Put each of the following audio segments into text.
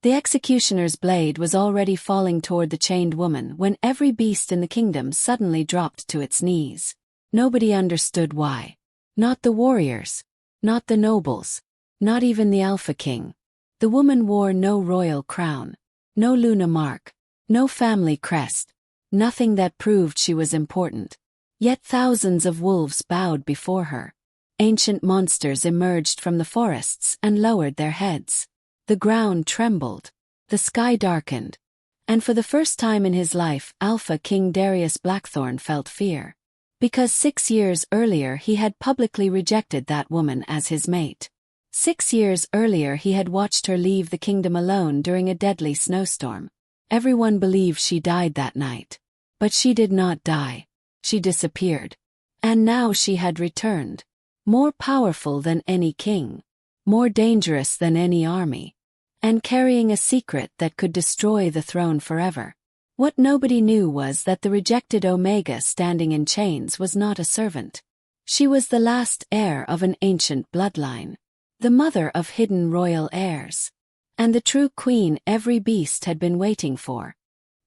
The executioner's blade was already falling toward the chained woman when every beast in the kingdom suddenly dropped to its knees. Nobody understood why. Not the warriors. Not the nobles. Not even the Alpha King. The woman wore no royal crown. No Luna mark. No family crest. Nothing that proved she was important. Yet thousands of wolves bowed before her. Ancient monsters emerged from the forests and lowered their heads. The ground trembled. The sky darkened. And for the first time in his life, Alpha King Darius Blackthorne felt fear. Because 6 years earlier he had publicly rejected that woman as his mate. 6 years earlier he had watched her leave the kingdom alone during a deadly snowstorm. Everyone believed she died that night. But she did not die. She disappeared. And now she had returned. More powerful than any king. More dangerous than any army. And carrying a secret that could destroy the throne forever. What nobody knew was that the rejected Omega standing in chains was not a servant. She was the last heir of an ancient bloodline. The mother of hidden royal heirs. And the true queen every beast had been waiting for.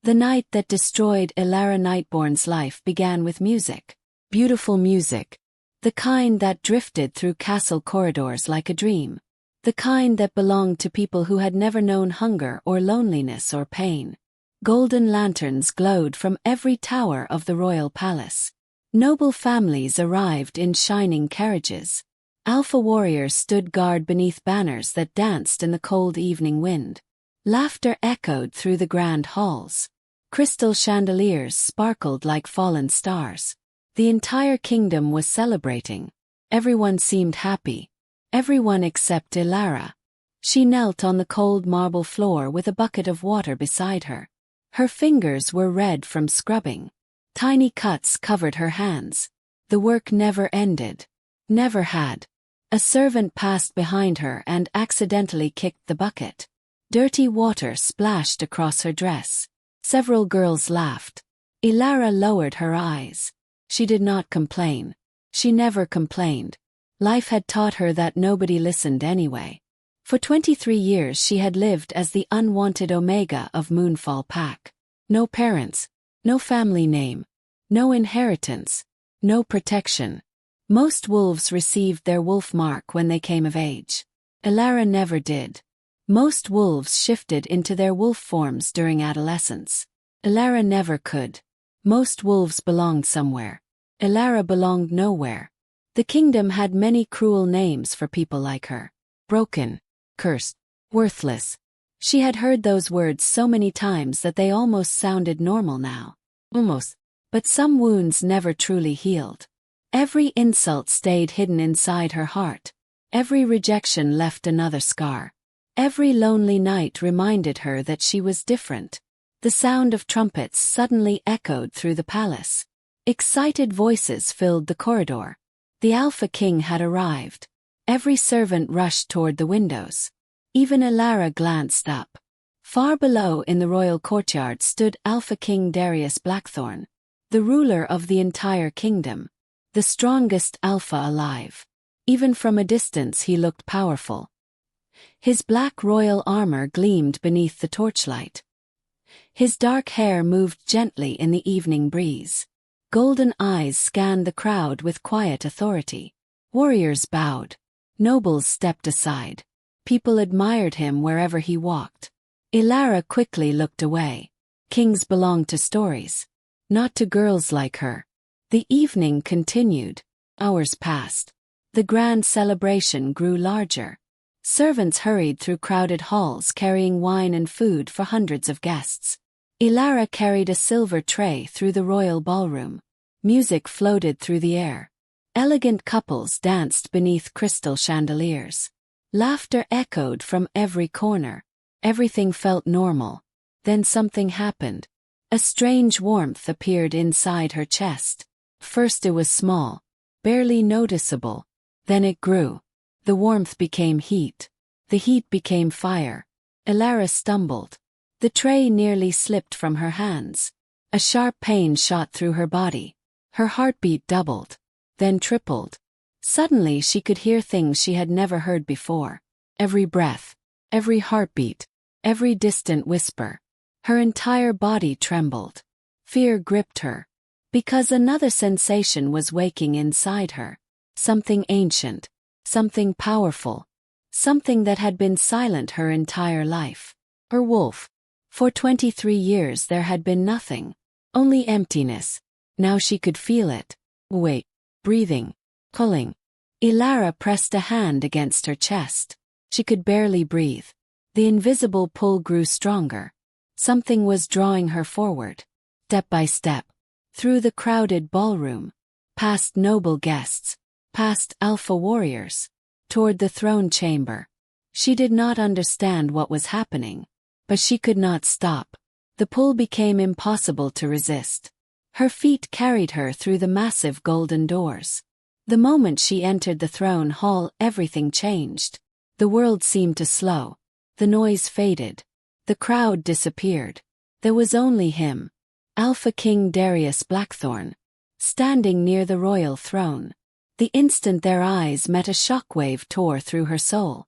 The night that destroyed Elara Nightborn's life began with music. Beautiful music. The kind that drifted through castle corridors like a dream. The kind that belonged to people who had never known hunger or loneliness or pain. Golden lanterns glowed from every tower of the royal palace. Noble families arrived in shining carriages. Alpha warriors stood guard beneath banners that danced in the cold evening wind. Laughter echoed through the grand halls. Crystal chandeliers sparkled like fallen stars. The entire kingdom was celebrating. Everyone seemed happy. Everyone except Elara. She knelt on the cold marble floor with a bucket of water beside her. Her fingers were red from scrubbing. Tiny cuts covered her hands. The work never ended. Never had. A servant passed behind her and accidentally kicked the bucket. Dirty water splashed across her dress. Several girls laughed. Elara lowered her eyes. She did not complain. She never complained. Life had taught her that nobody listened anyway. For 23 years she had lived as the unwanted Omega of Moonfall Pack. No parents. No family name. No inheritance. No protection. Most wolves received their wolf mark when they came of age. Elara never did. Most wolves shifted into their wolf forms during adolescence. Elara never could. Most wolves belonged somewhere. Elara belonged nowhere. The kingdom had many cruel names for people like her. Broken. Cursed. Worthless. She had heard those words so many times that they almost sounded normal now. Almost. But some wounds never truly healed. Every insult stayed hidden inside her heart. Every rejection left another scar. Every lonely night reminded her that she was different. The sound of trumpets suddenly echoed through the palace. Excited voices filled the corridor. The Alpha King had arrived. Every servant rushed toward the windows. Even Elara glanced up. Far below in the royal courtyard stood Alpha King Darius Blackthorne, the ruler of the entire kingdom, the strongest alpha alive. Even from a distance he looked powerful. His black royal armor gleamed beneath the torchlight. His dark hair moved gently in the evening breeze. Golden eyes scanned the crowd with quiet authority. Warriors bowed. Nobles stepped aside. People admired him wherever he walked. Elara quickly looked away. Kings belong to stories. Not to girls like her. The evening continued. Hours passed. The grand celebration grew larger. Servants hurried through crowded halls carrying wine and food for hundreds of guests. Elara carried a silver tray through the royal ballroom. Music floated through the air. Elegant couples danced beneath crystal chandeliers. Laughter echoed from every corner. Everything felt normal. Then something happened. A strange warmth appeared inside her chest. First it was small, barely noticeable. Then it grew. The warmth became heat. The heat became fire. Elara stumbled. The tray nearly slipped from her hands. A sharp pain shot through her body. Her heartbeat doubled, then tripled. Suddenly she could hear things she had never heard before. Every breath, every heartbeat, every distant whisper. Her entire body trembled. Fear gripped her. Because another sensation was waking inside her. Something ancient. Something powerful. Something that had been silent her entire life. Her wolf. For 23 years there had been nothing. Only emptiness. Now she could feel it. Wait. Breathing. Pulling. Elara pressed a hand against her chest. She could barely breathe. The invisible pull grew stronger. Something was drawing her forward. Step by step. Through the crowded ballroom. Past noble guests. Past alpha warriors. Toward the throne chamber. She did not understand what was happening. But she could not stop. The pull became impossible to resist. Her feet carried her through the massive golden doors. The moment she entered the throne hall, everything changed. The world seemed to slow. The noise faded. The crowd disappeared. There was only him, Alpha King Darius Blackthorne, standing near the royal throne. The instant their eyes met, a shockwave tore through her soul.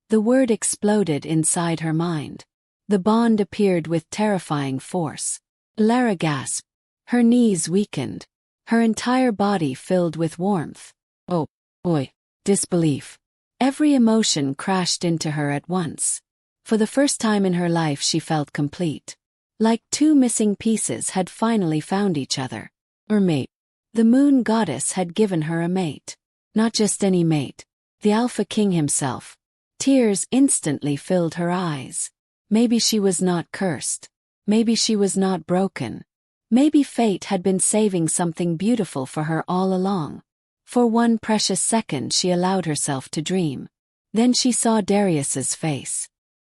The word exploded inside her mind. The bond appeared with terrifying force. Elara gasped. Her knees weakened. Her entire body filled with warmth. Oh, boy. Disbelief. Every emotion crashed into her at once. For the first time in her life she felt complete. Like two missing pieces had finally found each other. Her mate. The moon goddess had given her a mate. Not just any mate. The Alpha King himself. Tears instantly filled her eyes. Maybe she was not cursed. Maybe she was not broken. Maybe fate had been saving something beautiful for her all along. For one precious second she allowed herself to dream. Then she saw Darius's face.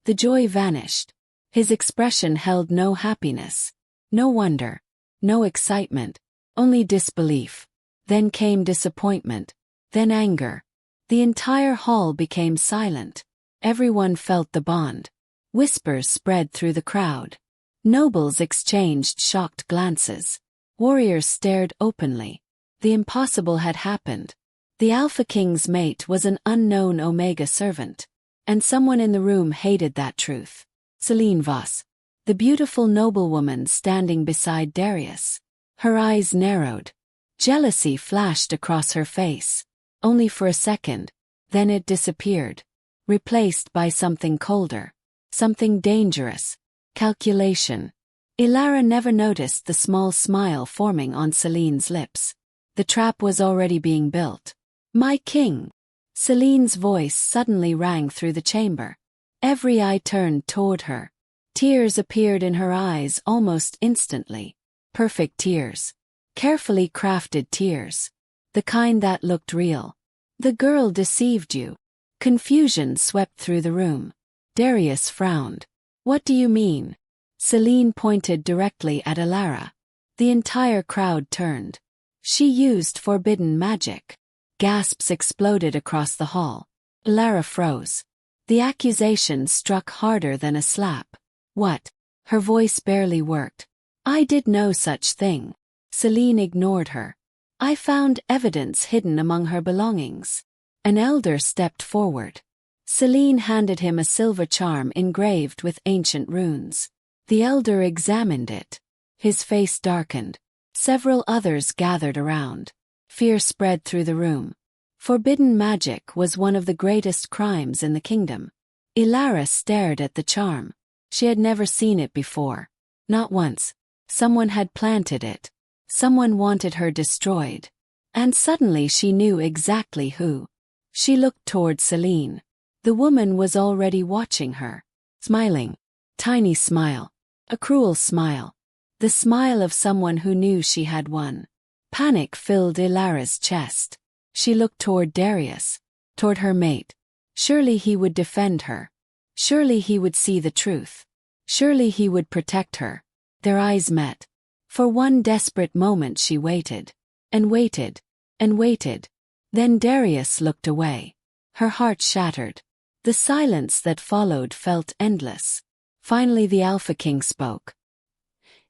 The joy vanished. His expression held no happiness, no wonder, no excitement, only disbelief. Then came disappointment, then anger. The entire hall became silent. Everyone felt the bond. Whispers spread through the crowd. Nobles exchanged shocked glances. Warriors stared openly. The impossible had happened. The Alpha King's mate was an unknown Omega servant. And someone in the room hated that truth. Selene Voss, the beautiful noblewoman standing beside Darius. Her eyes narrowed. Jealousy flashed across her face. Only for a second. Then it disappeared. Replaced by something colder. Something dangerous. Calculation. Elara never noticed the small smile forming on Selene's lips. The trap was already being built. My king. Selene's voice suddenly rang through the chamber. Every eye turned toward her. Tears appeared in her eyes almost instantly. Perfect tears. Carefully crafted tears. The kind that looked real. The girl deceived you. Confusion swept through the room. Darius frowned. What do you mean? Selene pointed directly at Elara. The entire crowd turned. She used forbidden magic. Gasps exploded across the hall. Elara froze. The accusation struck harder than a slap. What? Her voice barely worked. I did no such thing. Selene ignored her. I found evidence hidden among her belongings. An elder stepped forward. Selene handed him a silver charm engraved with ancient runes. The elder examined it. His face darkened. Several others gathered around. Fear spread through the room. Forbidden magic was one of the greatest crimes in the kingdom. Elara stared at the charm. She had never seen it before. Not once. Someone had planted it. Someone wanted her destroyed. And suddenly she knew exactly who. She looked toward Selene. The woman was already watching her. Smiling. Tiny smile. A cruel smile. The smile of someone who knew she had won. Panic filled Elara's chest. She looked toward Darius. Toward her mate. Surely he would defend her. Surely he would see the truth. Surely he would protect her. Their eyes met. For one desperate moment she waited. And waited. And waited. Then Darius looked away. Her heart shattered. The silence that followed felt endless. Finally the Alpha King spoke.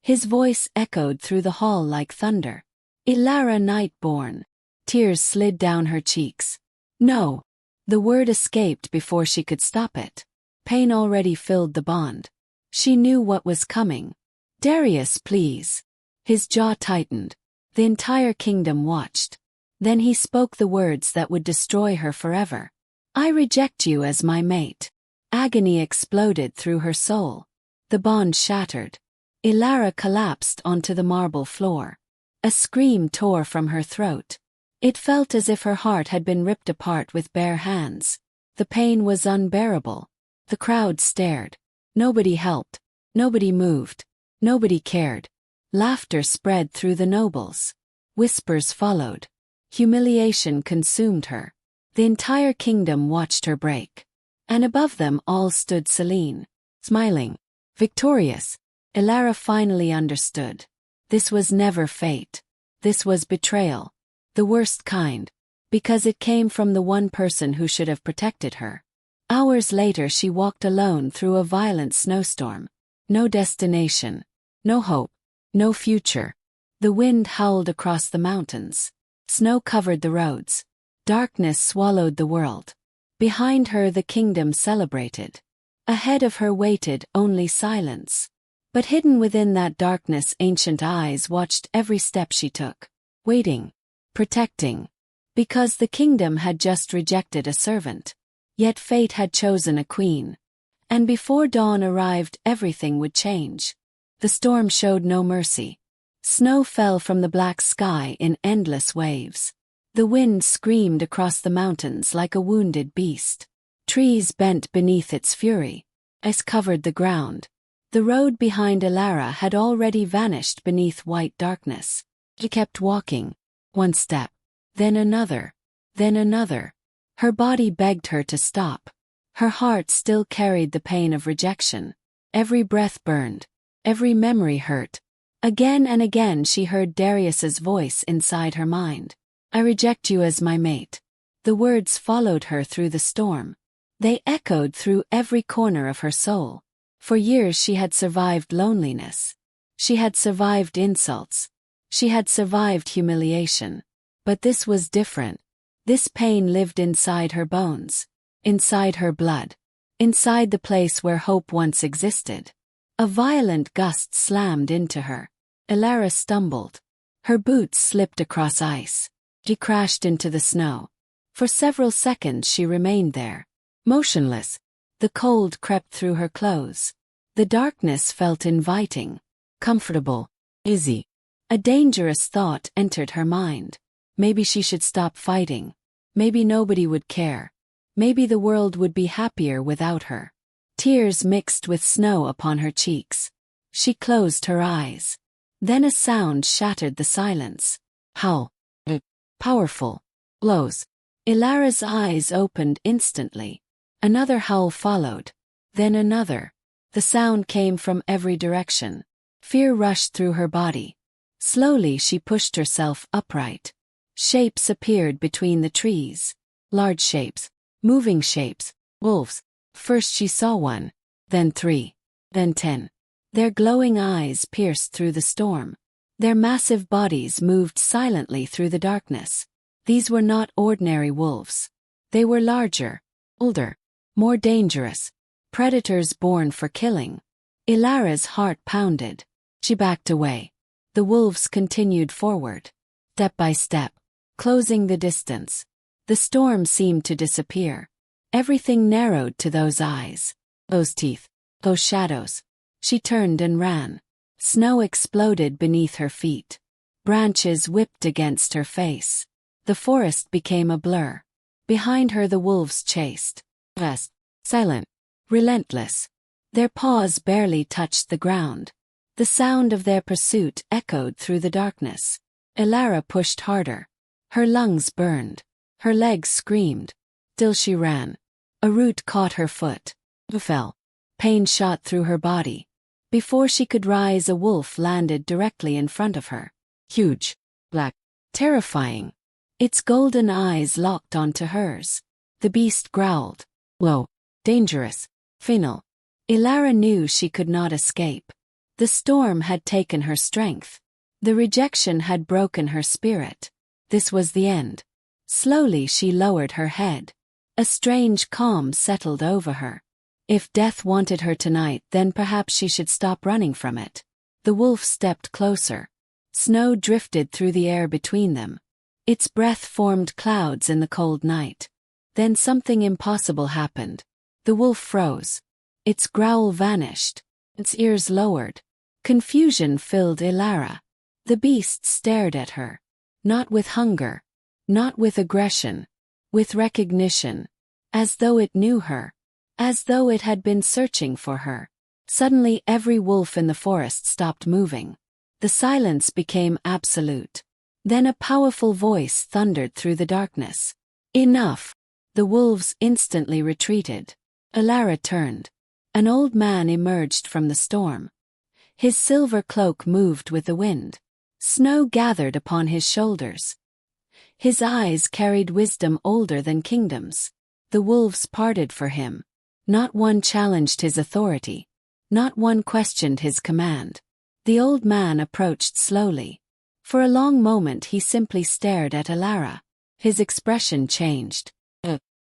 His voice echoed through the hall like thunder. Elara Nightborn. Tears slid down her cheeks. No. The word escaped before she could stop it. Pain already filled the bond. She knew what was coming. "Darius, please." His jaw tightened. The entire kingdom watched. Then he spoke the words that would destroy her forever. "I reject you as my mate." Agony exploded through her soul. The bond shattered. Elara collapsed onto the marble floor. A scream tore from her throat. It felt as if her heart had been ripped apart with bare hands. The pain was unbearable. The crowd stared. Nobody helped. Nobody moved. Nobody cared. Laughter spread through the nobles. Whispers followed. Humiliation consumed her. The entire kingdom watched her break. And above them all stood Celine, smiling, victorious. Elara finally understood. This was never fate. This was betrayal. The worst kind. Because it came from the one person who should have protected her. Hours later she walked alone through a violent snowstorm. No destination. No hope. No future. The wind howled across the mountains. Snow covered the roads. Darkness swallowed the world. Behind her the kingdom celebrated. Ahead of her waited only silence. But hidden within that darkness ancient eyes watched every step she took. Waiting. Protecting. Because the kingdom had just rejected a servant. Yet fate had chosen a queen. And before dawn arrived everything would change. The storm showed no mercy. Snow fell from the black sky in endless waves. The wind screamed across the mountains like a wounded beast. Trees bent beneath its fury. Ice covered the ground. The road behind Elara had already vanished beneath white darkness. She kept walking. One step. Then another. Then another. Her body begged her to stop. Her heart still carried the pain of rejection. Every breath burned. Every memory hurt. Again and again she heard Darius's voice inside her mind. "I reject you as my mate." The words followed her through the storm. They echoed through every corner of her soul. For years she had survived loneliness. She had survived insults. She had survived humiliation. But this was different. This pain lived inside her bones. Inside her blood. Inside the place where hope once existed. A violent gust slammed into her. Elara stumbled. Her boots slipped across ice. She crashed into the snow. For several seconds she remained there. Motionless. The cold crept through her clothes. The darkness felt inviting. Comfortable. Easy. A dangerous thought entered her mind. Maybe she should stop fighting. Maybe nobody would care. Maybe the world would be happier without her. Tears mixed with snow upon her cheeks. She closed her eyes. Then a sound shattered the silence. Howl. Powerful. Blows. Elara's eyes opened instantly. Another howl followed. Then another. The sound came from every direction. Fear rushed through her body. Slowly she pushed herself upright. Shapes appeared between the trees. Large shapes. Moving shapes. Wolves. First she saw one. Then 3. Then 10. Their glowing eyes pierced through the storm. Their massive bodies moved silently through the darkness. These were not ordinary wolves. They were larger. Older. More dangerous. Predators born for killing. Elara's heart pounded. She backed away. The wolves continued forward. Step by step. Closing the distance. The storm seemed to disappear. Everything narrowed to those eyes. Those teeth. Those shadows. She turned and ran. Snow exploded beneath her feet. Branches whipped against her face. The forest became a blur. Behind her the wolves chased. Fast. Silent. Relentless. Their paws barely touched the ground. The sound of their pursuit echoed through the darkness. Elara pushed harder. Her lungs burned. Her legs screamed. Still she ran. A root caught her foot. Fell. Pain shot through her body. Before she could rise, a wolf landed directly in front of her. Huge. Black. Terrifying. Its golden eyes locked onto hers. The beast growled. Low. Dangerous. Final. Elara knew she could not escape. The storm had taken her strength. The rejection had broken her spirit. This was the end. Slowly she lowered her head. A strange calm settled over her. If death wanted her tonight, then perhaps she should stop running from it. The wolf stepped closer. Snow drifted through the air between them. Its breath formed clouds in the cold night. Then something impossible happened. The wolf froze. Its growl vanished. Its ears lowered. Confusion filled Elara. The beast stared at her. Not with hunger. Not with aggression. With recognition. As though it knew her. As though it had been searching for her. Suddenly every wolf in the forest stopped moving. The silence became absolute. Then a powerful voice thundered through the darkness. Enough! The wolves instantly retreated. Elara turned. An old man emerged from the storm. His silver cloak moved with the wind. Snow gathered upon his shoulders. His eyes carried wisdom older than kingdoms. The wolves parted for him. Not one challenged his authority. Not one questioned his command. The old man approached slowly. For a long moment he simply stared at Elara. His expression changed.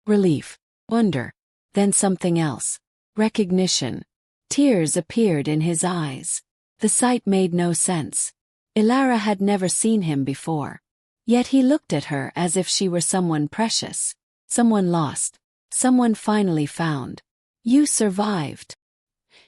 Relief. Wonder. Then something else. Recognition. Tears appeared in his eyes. The sight made no sense. Elara had never seen him before. Yet he looked at her as if she were someone precious. Someone lost. Someone finally found. You survived.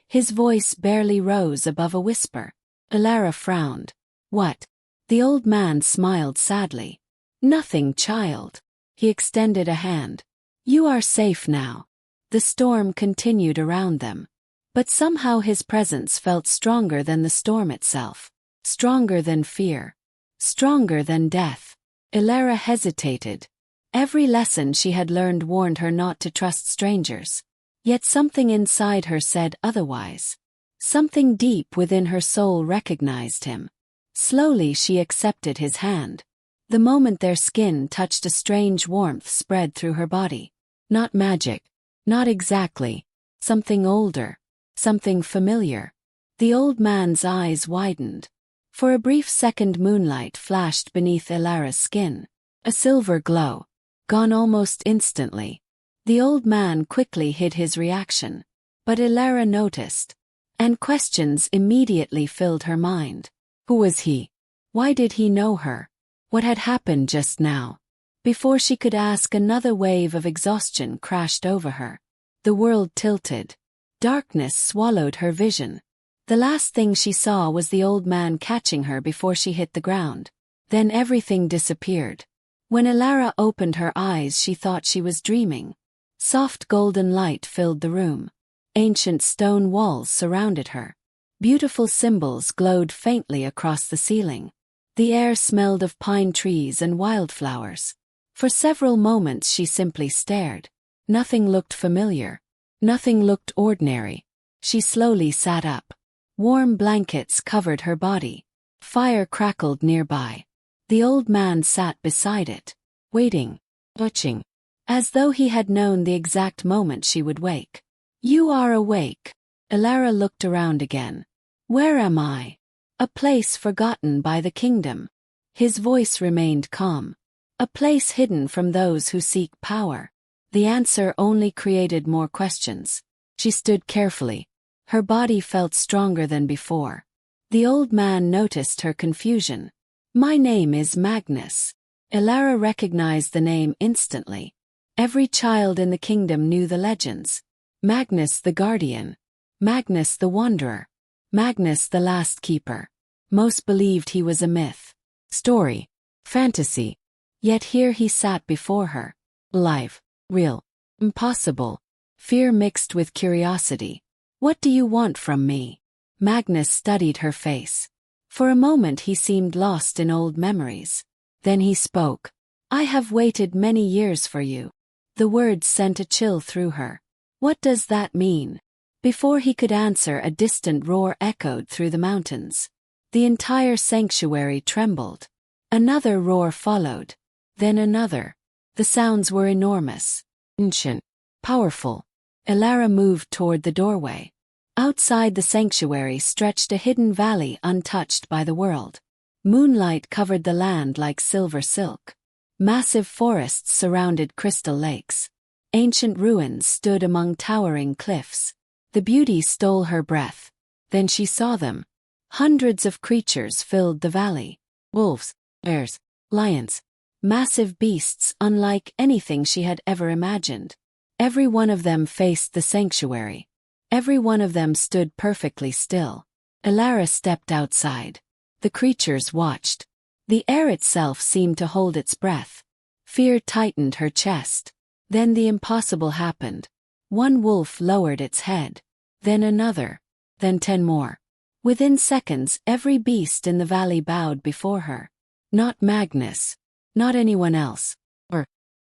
His voice barely rose above a whisper. Elara frowned. What? The old man smiled sadly. Nothing, child. He extended a hand. You are safe now. The storm continued around them. But somehow his presence felt stronger than the storm itself. Stronger than fear. Stronger than death. Elara hesitated. Every lesson she had learned warned her not to trust strangers. Yet something inside her said otherwise. Something deep within her soul recognized him. Slowly she accepted his hand. The moment their skin touched, a strange warmth spread through her body. Not magic. Not exactly. Something older. Something familiar. The old man's eyes widened. For a brief second moonlight flashed beneath Elara's skin. A silver glow. Gone almost instantly. The old man quickly hid his reaction. But Elara noticed. And questions immediately filled her mind. Who was he? Why did he know her? What had happened just now? Before she could ask, another wave of exhaustion crashed over her. The world tilted. Darkness swallowed her vision. The last thing she saw was the old man catching her before she hit the ground. Then everything disappeared. When Elara opened her eyes, she thought she was dreaming. Soft golden light filled the room. Ancient stone walls surrounded her. Beautiful symbols glowed faintly across the ceiling. The air smelled of pine trees and wildflowers. For several moments she simply stared. Nothing looked familiar. Nothing looked ordinary. She slowly sat up. Warm blankets covered her body. Fire crackled nearby. The old man sat beside it, waiting, watching, as though he had known the exact moment she would wake. You are awake. Elara looked around again. Where am I? A place forgotten by the kingdom. His voice remained calm. A place hidden from those who seek power. The answer only created more questions. She stood carefully. Her body felt stronger than before. The old man noticed her confusion. My name is Magnus. Elara recognized the name instantly. Every child in the kingdom knew the legends. Magnus the Guardian. Magnus the Wanderer. Magnus the Last Keeper. Most believed he was a myth. Story. Fantasy. Yet here he sat before her. Alive. Real. Impossible. Fear mixed with curiosity. What do you want from me? Magnus studied her face. For a moment he seemed lost in old memories. Then he spoke. I have waited many years for you. The words sent a chill through her. What does that mean? Before he could answer, a distant roar echoed through the mountains. The entire sanctuary trembled. Another roar followed. Then another. The sounds were enormous. Ancient. Powerful. Elara moved toward the doorway. Outside the sanctuary stretched a hidden valley untouched by the world. Moonlight covered the land like silver silk. Massive forests surrounded crystal lakes. Ancient ruins stood among towering cliffs. The beauty stole her breath. Then she saw them. Hundreds of creatures filled the valley. Wolves, bears, lions. Massive beasts unlike anything she had ever imagined. Every one of them faced the sanctuary. Every one of them stood perfectly still. Elara stepped outside. The creatures watched. The air itself seemed to hold its breath. Fear tightened her chest. Then the impossible happened. One wolf lowered its head. Then another. Then 10 more. Within seconds, every beast in the valley bowed before her. Not Magnus. Not anyone else.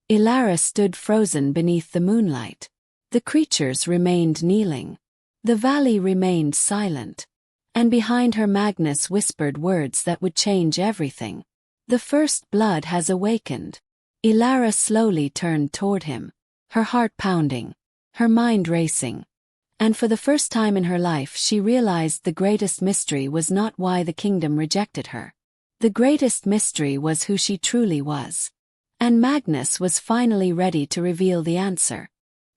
Elara stood frozen beneath the moonlight. The creatures remained kneeling. The valley remained silent. And behind her Magnus whispered words that would change everything. The first blood has awakened. Elara slowly turned toward him. Her heart pounding. Her mind racing. And for the first time in her life she realized the greatest mystery was not why the kingdom rejected her. The greatest mystery was who she truly was. And Magnus was finally ready to reveal the answer.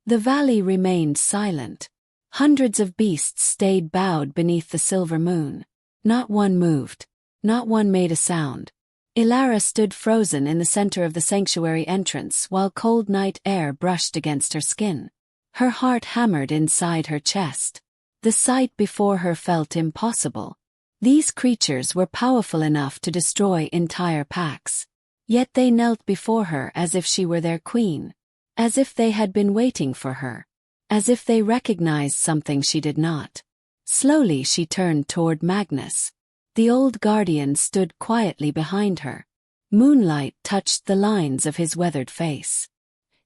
The valley remained silent. Hundreds of beasts stayed bowed beneath the silver moon. Not one moved. Not one made a sound. Elara stood frozen in the center of the sanctuary entrance while cold night air brushed against her skin. Her heart hammered inside her chest. The sight before her felt impossible. These creatures were powerful enough to destroy entire packs. Yet they knelt before her as if she were their queen. As if they had been waiting for her. As if they recognized something she did not. Slowly she turned toward Magnus. The old guardian stood quietly behind her. Moonlight touched the lines of his weathered face.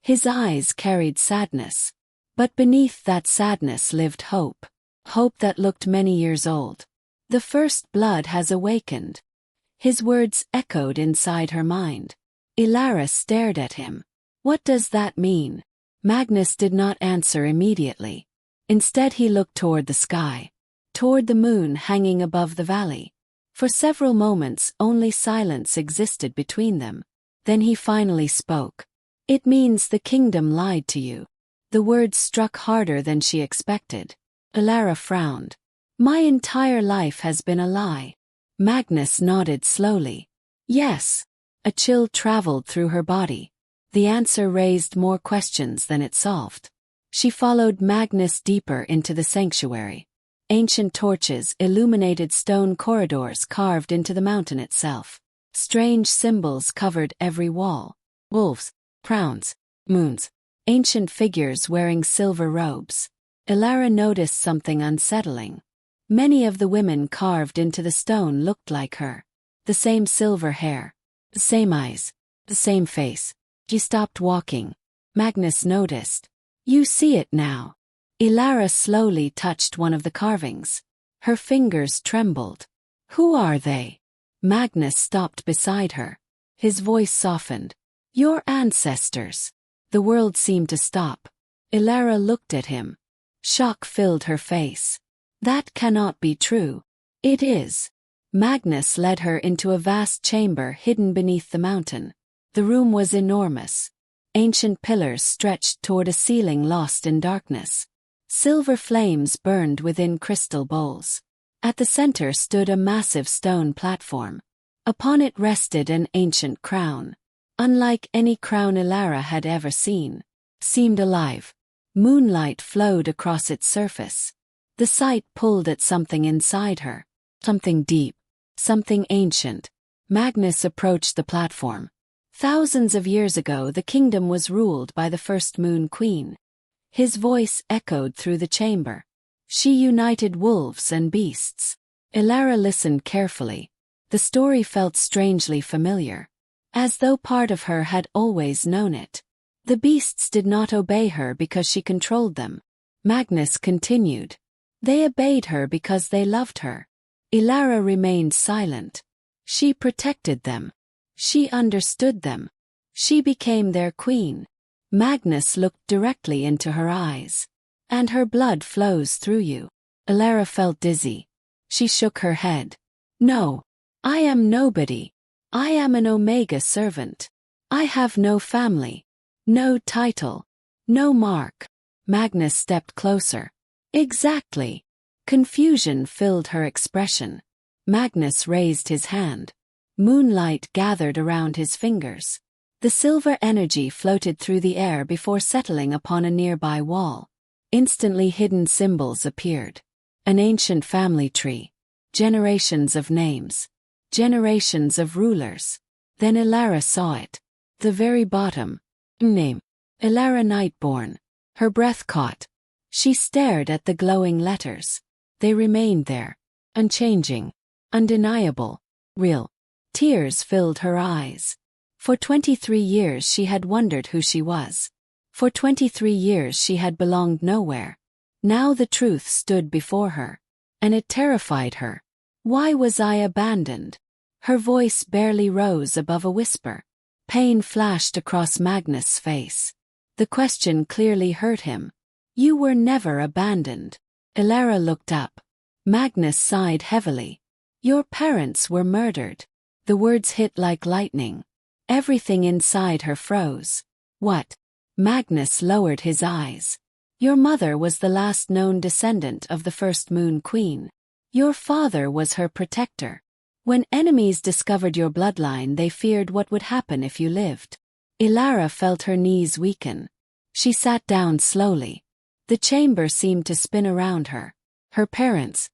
His eyes carried sadness. But beneath that sadness lived hope. Hope that looked many years old. The first blood has awakened. His words echoed inside her mind. Elara stared at him. What does that mean? Magnus did not answer immediately. Instead he looked toward the sky. Toward the moon hanging above the valley. For several moments only silence existed between them. Then he finally spoke. It means the kingdom lied to you. The words struck harder than she expected. Elara frowned. My entire life has been a lie. Magnus nodded slowly. Yes. A chill traveled through her body. The answer raised more questions than it solved. She followed Magnus deeper into the sanctuary. Ancient torches illuminated stone corridors carved into the mountain itself. Strange symbols covered every wall. Wolves, crowns, moons, ancient figures wearing silver robes. Elara noticed something unsettling. Many of the women carved into the stone looked like her. The same silver hair. The same eyes. The same face. She stopped walking. Magnus noticed. You see it now. Elara slowly touched one of the carvings. Her fingers trembled. Who are they? Magnus stopped beside her. His voice softened. Your ancestors. The world seemed to stop. Elara looked at him. Shock filled her face. That cannot be true. It is. Magnus led her into a vast chamber hidden beneath the mountain. The room was enormous. Ancient pillars stretched toward a ceiling lost in darkness. Silver flames burned within crystal bowls. At the center stood a massive stone platform. Upon it rested an ancient crown. Unlike any crown Elara had ever seen. Seemed alive. Moonlight flowed across its surface. The sight pulled at something inside her. Something deep. Something ancient. Magnus approached the platform. Thousands of years ago the kingdom was ruled by the first moon queen. His voice echoed through the chamber. She united wolves and beasts. Elara listened carefully. The story felt strangely familiar. As though part of her had always known it. The beasts did not obey her because she controlled them. Magnus continued. They obeyed her because they loved her. Elara remained silent. She protected them. She understood them. She became their queen. Magnus looked directly into her eyes. And her blood flows through you. Elara felt dizzy. She shook her head. No. I am nobody. I am an Omega servant. I have no family. No title. No mark. Magnus stepped closer. Exactly. Confusion filled her expression. Magnus raised his hand. Moonlight gathered around his fingers. The silver energy floated through the air before settling upon a nearby wall. Instantly hidden symbols appeared. An ancient family tree. Generations of names. Generations of rulers. Then Elara saw it. The very bottom. Name. Elara Nightborn. Her breath caught. She stared at the glowing letters. They remained there. Unchanging. Undeniable. Real. Tears filled her eyes. For 23 years she had wondered who she was. For 23 years she had belonged nowhere. Now the truth stood before her. And it terrified her. Why was I abandoned? Her voice barely rose above a whisper. Pain flashed across Magnus' face. The question clearly hurt him. You were never abandoned. Elara looked up. Magnus sighed heavily. Your parents were murdered. The words hit like lightning. Everything inside her froze. What? Magnus lowered his eyes. Your mother was the last known descendant of the first Moon Queen. Your father was her protector. When enemies discovered your bloodline, they feared what would happen if you lived. Elara felt her knees weaken. She sat down slowly. The chamber seemed to spin around her. Her parents,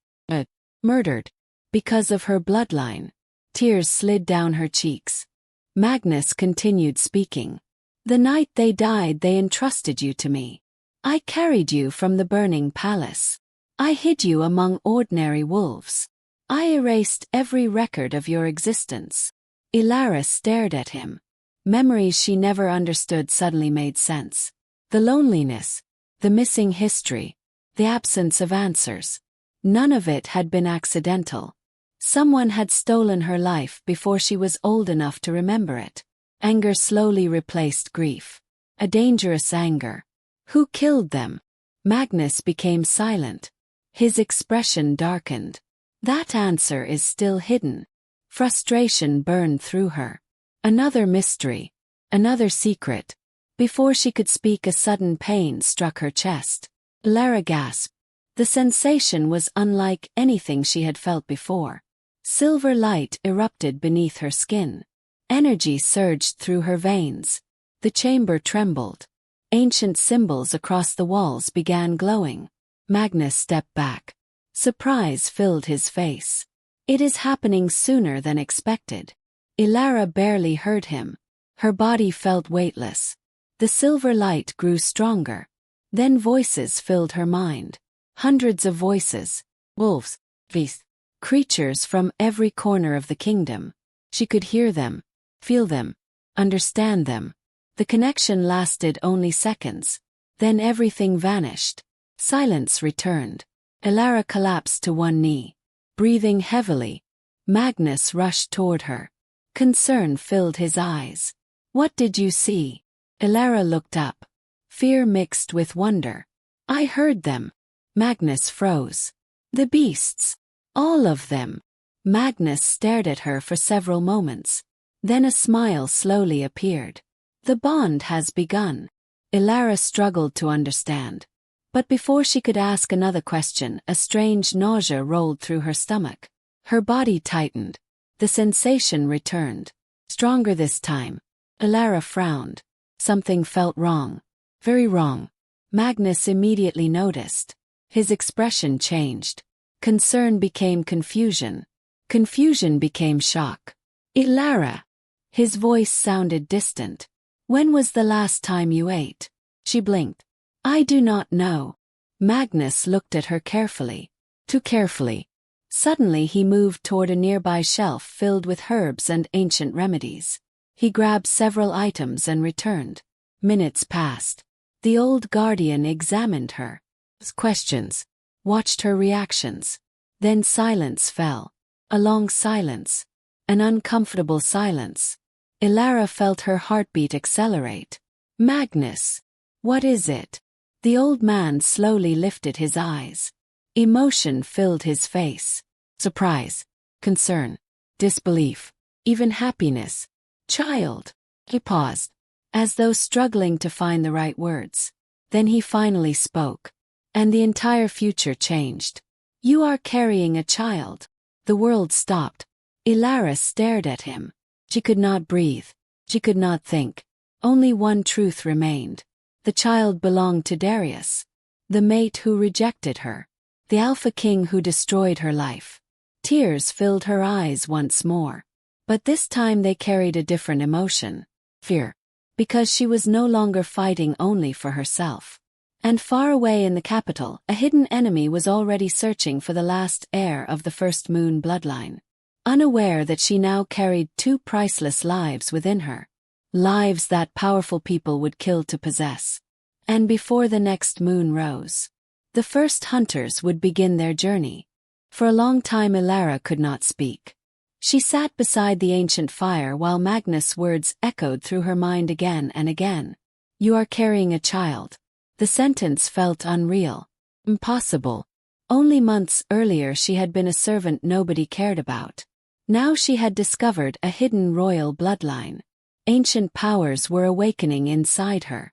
murdered. Because of her bloodline. Tears slid down her cheeks. Magnus continued speaking. The night they died, they entrusted you to me. I carried you from the burning palace. I hid you among ordinary wolves. I erased every record of your existence. Elara stared at him. Memories she never understood suddenly made sense. The loneliness, the missing history, the absence of answers. None of it had been accidental. Someone had stolen her life before she was old enough to remember it. Anger slowly replaced grief. A dangerous anger. Who killed them? Magnus became silent. His expression darkened. That answer is still hidden. Frustration burned through her. Another mystery. Another secret. Before she could speak, a sudden pain struck her chest. Elara gasped. The sensation was unlike anything she had felt before. Silver light erupted beneath her skin. Energy surged through her veins. The chamber trembled. Ancient symbols across the walls began glowing. Magnus stepped back. Surprise filled his face. It is happening sooner than expected. Elara barely heard him. Her body felt weightless. The silver light grew stronger. Then voices filled her mind. Hundreds of voices. Wolves, beasts, creatures from every corner of the kingdom. She could hear them, feel them, understand them. The connection lasted only seconds. Then everything vanished. Silence returned. Elara collapsed to one knee. Breathing heavily, Magnus rushed toward her. Concern filled his eyes. What did you see? Elara looked up. Fear mixed with wonder. I heard them. Magnus froze. The beasts. All of them. Magnus stared at her for several moments. Then a smile slowly appeared. The bond has begun. Elara struggled to understand. But before she could ask another question, a strange nausea rolled through her stomach. Her body tightened. The sensation returned. Stronger this time. Elara frowned. Something felt wrong. Very wrong. Magnus immediately noticed. His expression changed. Concern became confusion. Confusion became shock. Elara. His voice sounded distant. When was the last time you ate? She blinked. I do not know. Magnus looked at her carefully. Too carefully. Suddenly he moved toward a nearby shelf filled with herbs and ancient remedies. He grabbed several items and returned. Minutes passed. The old guardian examined her. Questions. Watched her reactions. Then silence fell. A long silence. An uncomfortable silence. Elara felt her heartbeat accelerate. Magnus. What is it? The old man slowly lifted his eyes. Emotion filled his face. Surprise. Concern. Disbelief. Even happiness. Child. He paused, as though struggling to find the right words. Then he finally spoke. And the entire future changed. You are carrying a child. The world stopped. Elara stared at him. She could not breathe. She could not think. Only one truth remained. The child belonged to Darius. The mate who rejected her. The Alpha King who destroyed her life. Tears filled her eyes once more. But this time they carried a different emotion. Fear. Because she was no longer fighting only for herself. And far away in the capital, a hidden enemy was already searching for the last heir of the first moon bloodline. Unaware that she now carried two priceless lives within her. Lives that powerful people would kill to possess. And before the next moon rose, the first hunters would begin their journey. For a long time Elara could not speak. She sat beside the ancient fire while Magnus' words echoed through her mind again and again. You are carrying a child. The sentence felt unreal. Impossible. Only months earlier she had been a servant nobody cared about. Now she had discovered a hidden royal bloodline. Ancient powers were awakening inside her.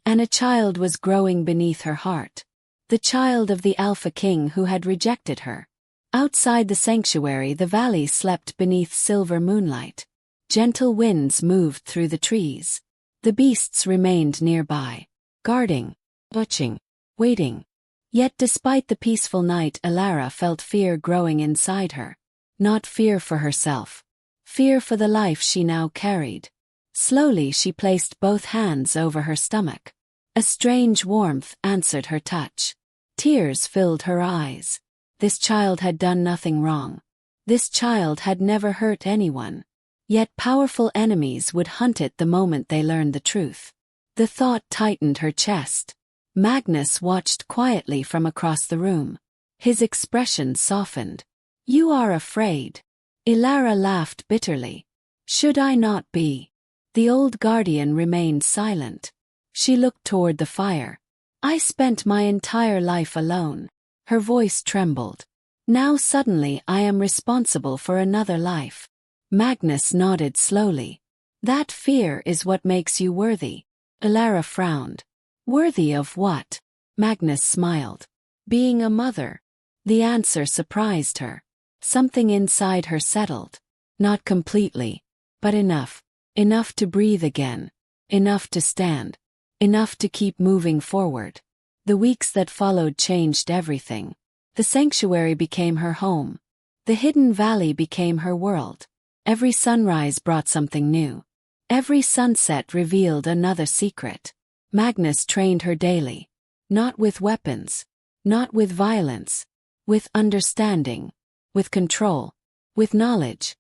And a child was growing beneath her heart. The child of the Alpha King who had rejected her. Outside the sanctuary the valley slept beneath silver moonlight. Gentle winds moved through the trees. The beasts remained nearby, guarding, watching, waiting. Yet despite the peaceful night Elara felt fear growing inside her. Not fear for herself. Fear for the life she now carried. Slowly she placed both hands over her stomach. A strange warmth answered her touch. Tears filled her eyes. This child had done nothing wrong. This child had never hurt anyone. Yet powerful enemies would hunt it the moment they learned the truth. The thought tightened her chest. Magnus watched quietly from across the room. His expression softened. You are afraid. Elara laughed bitterly. Should I not be? The old guardian remained silent. She looked toward the fire. I spent my entire life alone. Her voice trembled. Now suddenly I am responsible for another life. Magnus nodded slowly. That fear is what makes you worthy. Elara frowned. Worthy of what? Magnus smiled. Being a mother. The answer surprised her. Something inside her settled. Not completely, but enough. Enough to breathe again. Enough to stand. Enough to keep moving forward. The weeks that followed changed everything. The sanctuary became her home. The hidden valley became her world. Every sunrise brought something new. Every sunset revealed another secret. Magnus trained her daily. Not with weapons. Not with violence. With understanding. With control. With knowledge.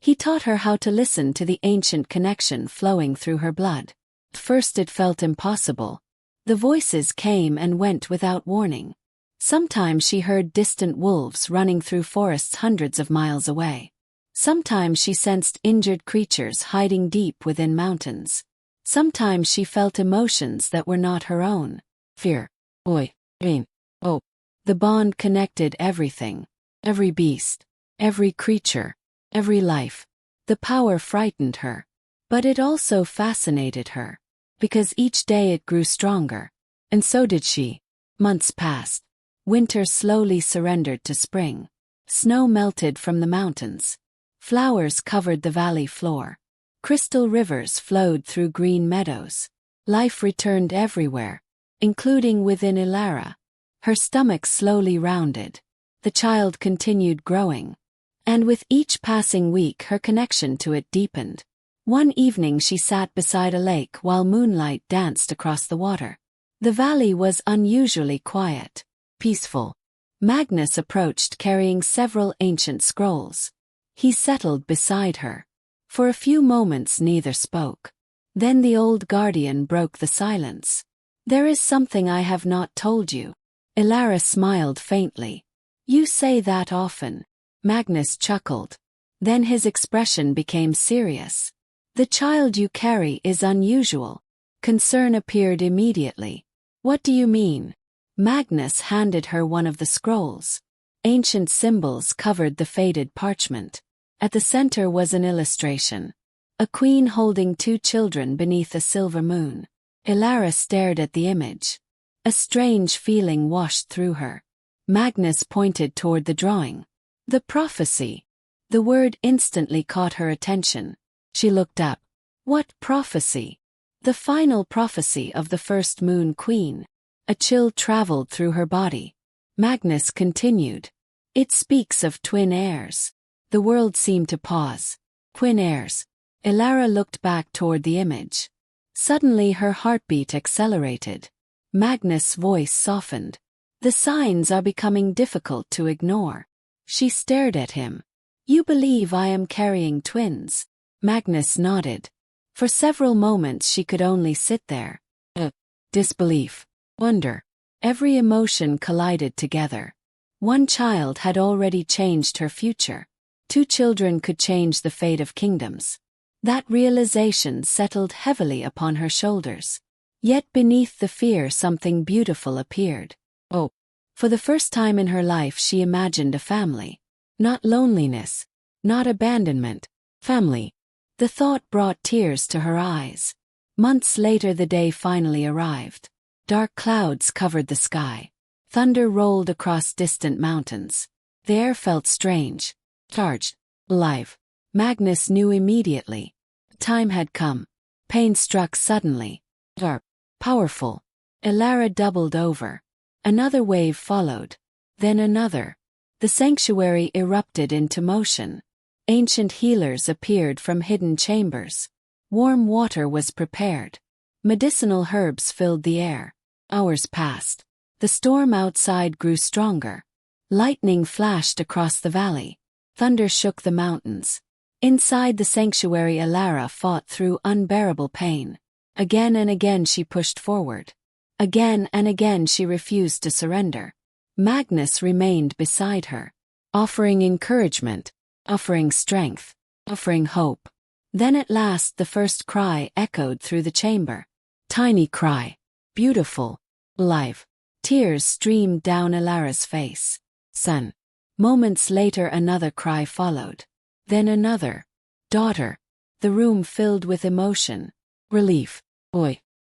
He taught her how to listen to the ancient connection flowing through her blood. At first it felt impossible. The voices came and went without warning. Sometimes she heard distant wolves running through forests hundreds of miles away. Sometimes she sensed injured creatures hiding deep within mountains. Sometimes she felt emotions that were not her own. Fear, joy, pain, hope. The bond connected everything. Every beast. Every creature. Every life. The power frightened her. But it also fascinated her. Because each day it grew stronger. And so did she. Months passed. Winter slowly surrendered to spring. Snow melted from the mountains. Flowers covered the valley floor. Crystal rivers flowed through green meadows. Life returned everywhere, including within Elara. Her stomach slowly rounded. The child continued growing. And with each passing week her connection to it deepened. One evening she sat beside a lake while moonlight danced across the water. The valley was unusually quiet, peaceful. Magnus approached carrying several ancient scrolls. He settled beside her. For a few moments neither spoke. Then the old guardian broke the silence. There is something I have not told you. Elara smiled faintly. You say that often. Magnus chuckled. Then his expression became serious. The child you carry is unusual. Concern appeared immediately. What do you mean? Magnus handed her one of the scrolls. Ancient symbols covered the faded parchment. At the center was an illustration. A queen holding two children beneath a silver moon. Elara stared at the image. A strange feeling washed through her. Magnus pointed toward the drawing. The prophecy. The word instantly caught her attention. She looked up. What prophecy? The final prophecy of the first Moon Queen. A chill traveled through her body. Magnus continued. It speaks of twin heirs. The world seemed to pause. Twin heirs. Elara looked back toward the image. Suddenly her heartbeat accelerated. Magnus' voice softened. The signs are becoming difficult to ignore. She stared at him. You believe I am carrying twins? Magnus nodded. For several moments she could only sit there. Disbelief. Wonder. Every emotion collided together. One child had already changed her future. 2 children could change the fate of kingdoms. That realization settled heavily upon her shoulders. Yet beneath the fear something beautiful appeared. Oh. For the first time in her life she imagined a family. Not loneliness. Not abandonment. Family. The thought brought tears to her eyes. Months later the day finally arrived. Dark clouds covered the sky. Thunder rolled across distant mountains. The air felt strange. Charged. Alive. Magnus knew immediately. Time had come. Pain struck suddenly. Dark. Powerful. Elara doubled over. Another wave followed. Then another. The sanctuary erupted into motion. Ancient healers appeared from hidden chambers. Warm water was prepared. Medicinal herbs filled the air. Hours passed. The storm outside grew stronger. Lightning flashed across the valley. Thunder shook the mountains. Inside the sanctuary Elara fought through unbearable pain. Again and again she pushed forward. Again and again she refused to surrender. Magnus remained beside her, offering encouragement, offering strength, offering hope. Then at last the first cry echoed through the chamber. Tiny cry. Beautiful. Alive. Tears streamed down Elara's face. Son. Moments later another cry followed. Then another. Daughter. The room filled with emotion. Relief.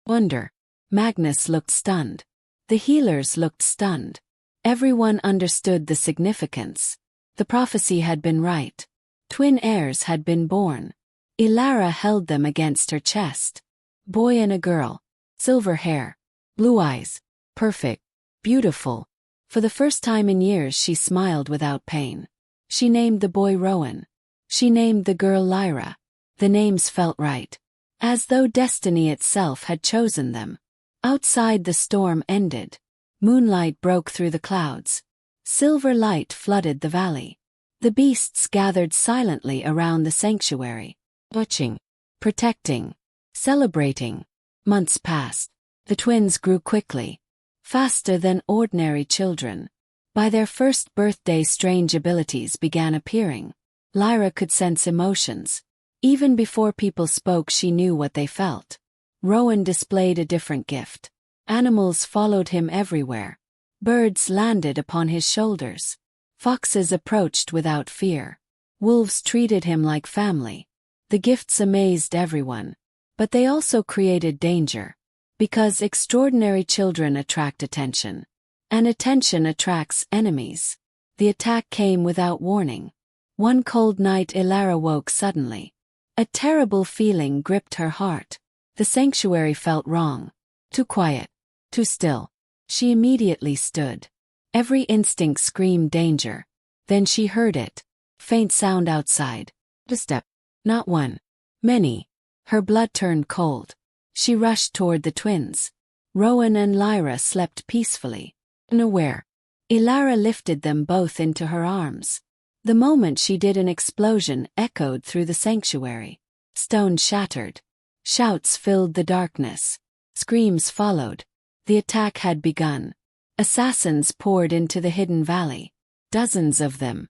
Wonder. Magnus looked stunned. The healers looked stunned. Everyone understood the significance. The prophecy had been right. Twin heirs had been born. Elara held them against her chest. Boy and a girl. Silver hair. Blue eyes. Perfect. Beautiful. For the first time in years she smiled without pain. She named the boy Rowan. She named the girl Lyra. The names felt right. As though destiny itself had chosen them. Outside the storm ended. Moonlight broke through the clouds. Silver light flooded the valley. The beasts gathered silently around the sanctuary. Watching. Protecting. Celebrating. Months passed. The twins grew quickly. Faster than ordinary children. By their first birthday strange abilities began appearing. Lyra could sense emotions. Even before people spoke she knew what they felt. Rowan displayed a different gift. Animals followed him everywhere. Birds landed upon his shoulders. Foxes approached without fear. Wolves treated him like family. The gifts amazed everyone. But they also created danger. Because extraordinary children attract attention. And attention attracts enemies. The attack came without warning. One cold night Elara woke suddenly. A terrible feeling gripped her heart. The sanctuary felt wrong. Too quiet. Too still. She immediately stood. Every instinct screamed danger. Then she heard it. Faint sound outside. A step. Not one. Many. Her blood turned cold. She rushed toward the twins. Rowan and Lyra slept peacefully. Unaware. Elara lifted them both into her arms. The moment she did an explosion echoed through the sanctuary. Stones shattered. Shouts filled the darkness. Screams followed. The attack had begun. Assassins poured into the hidden valley. Dozens of them.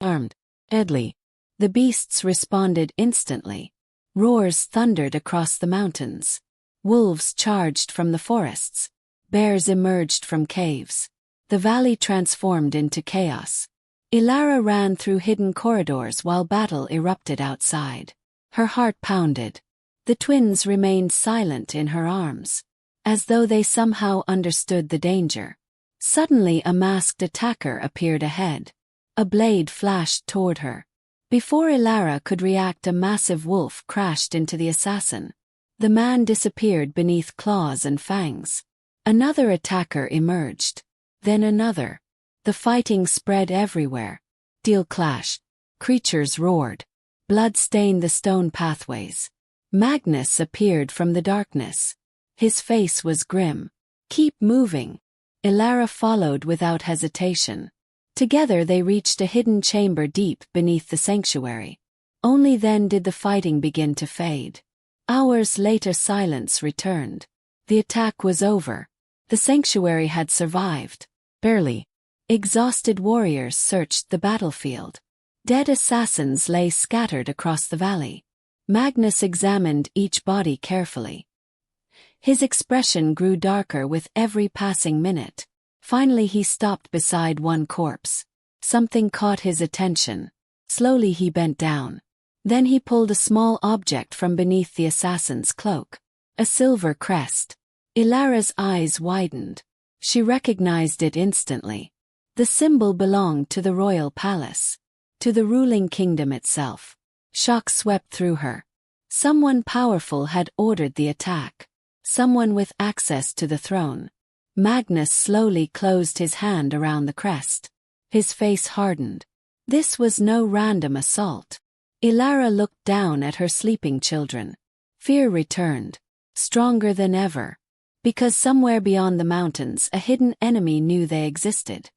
Armed. Deadly. The beasts responded instantly. Roars thundered across the mountains. Wolves charged from the forests. Bears emerged from caves. The valley transformed into chaos. Elara ran through hidden corridors while battle erupted outside. Her heart pounded. The twins remained silent in her arms, as though they somehow understood the danger. Suddenly a masked attacker appeared ahead. A blade flashed toward her. Before Elara could react, a massive wolf crashed into the assassin. The man disappeared beneath claws and fangs. Another attacker emerged. Then another. The fighting spread everywhere. Steel clashed. Creatures roared. Blood stained the stone pathways. Magnus appeared from the darkness. His face was grim. "Keep moving." Elara followed without hesitation. Together they reached a hidden chamber deep beneath the sanctuary. Only then did the fighting begin to fade. Hours later, silence returned. The attack was over. The sanctuary had survived. Barely. Exhausted warriors searched the battlefield. Dead assassins lay scattered across the valley. Magnus examined each body carefully. His expression grew darker with every passing minute. Finally he stopped beside one corpse. Something caught his attention. Slowly he bent down. Then he pulled a small object from beneath the assassin's cloak. A silver crest. Elara's eyes widened. She recognized it instantly. The symbol belonged to the royal palace, to the ruling kingdom itself. Shock swept through her. Someone powerful had ordered the attack. Someone with access to the throne. Magnus slowly closed his hand around the crest. His face hardened. This was no random assault. Elara looked down at her sleeping children. Fear returned, stronger than ever. Because somewhere beyond the mountains a hidden enemy knew they existed.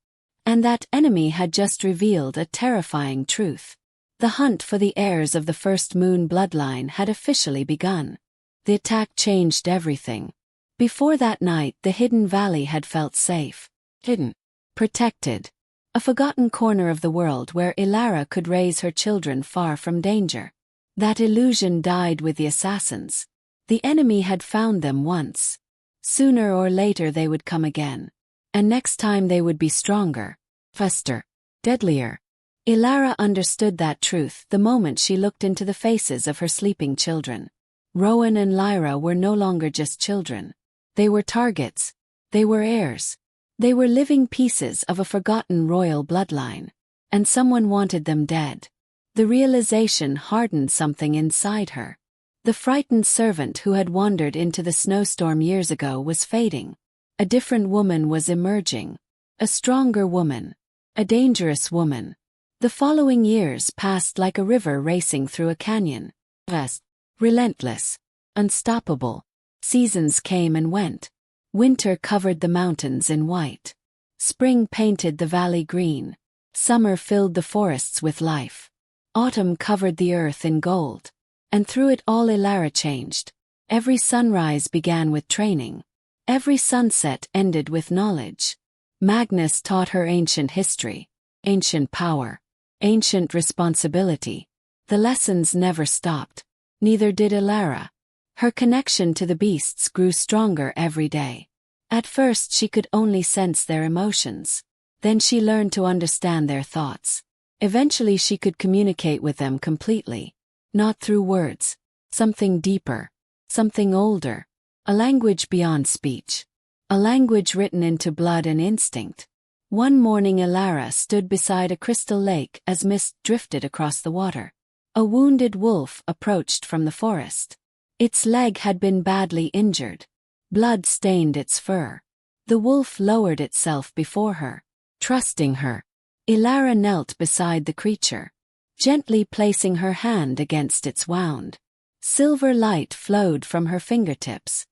And that enemy had just revealed a terrifying truth. The hunt for the heirs of the first moon bloodline had officially begun. The attack changed everything. Before that night, the hidden valley had felt safe. Hidden. Protected. A forgotten corner of the world where Elara could raise her children far from danger. That illusion died with the assassins. The enemy had found them once. Sooner or later they would come again. And next time they would be stronger, faster, deadlier. Elara understood that truth the moment she looked into the faces of her sleeping children. Rowan and Lyra were no longer just children. They were targets. They were heirs. They were living pieces of a forgotten royal bloodline. And someone wanted them dead. The realization hardened something inside her. The frightened servant who had wandered into the snowstorm years ago was fading. A different woman was emerging. A stronger woman. A dangerous woman. The following years passed like a river racing through a canyon. Vast. Relentless. Unstoppable. Seasons came and went. Winter covered the mountains in white. Spring painted the valley green. Summer filled the forests with life. Autumn covered the earth in gold. And through it all Elara changed. Every sunrise began with training. Every sunset ended with knowledge. Magnus taught her ancient history, ancient power, ancient responsibility. The lessons never stopped. Neither did Elara. Her connection to the beasts grew stronger every day. At first she could only sense their emotions. Then she learned to understand their thoughts. Eventually she could communicate with them completely. Not through words. Something deeper. Something older. A language beyond speech. A language written into blood and instinct. One morning Elara stood beside a crystal lake as mist drifted across the water. A wounded wolf approached from the forest. Its leg had been badly injured. Blood stained its fur. The wolf lowered itself before her. Trusting her, Elara knelt beside the creature, gently placing her hand against its wound. Silver light flowed from her fingertips.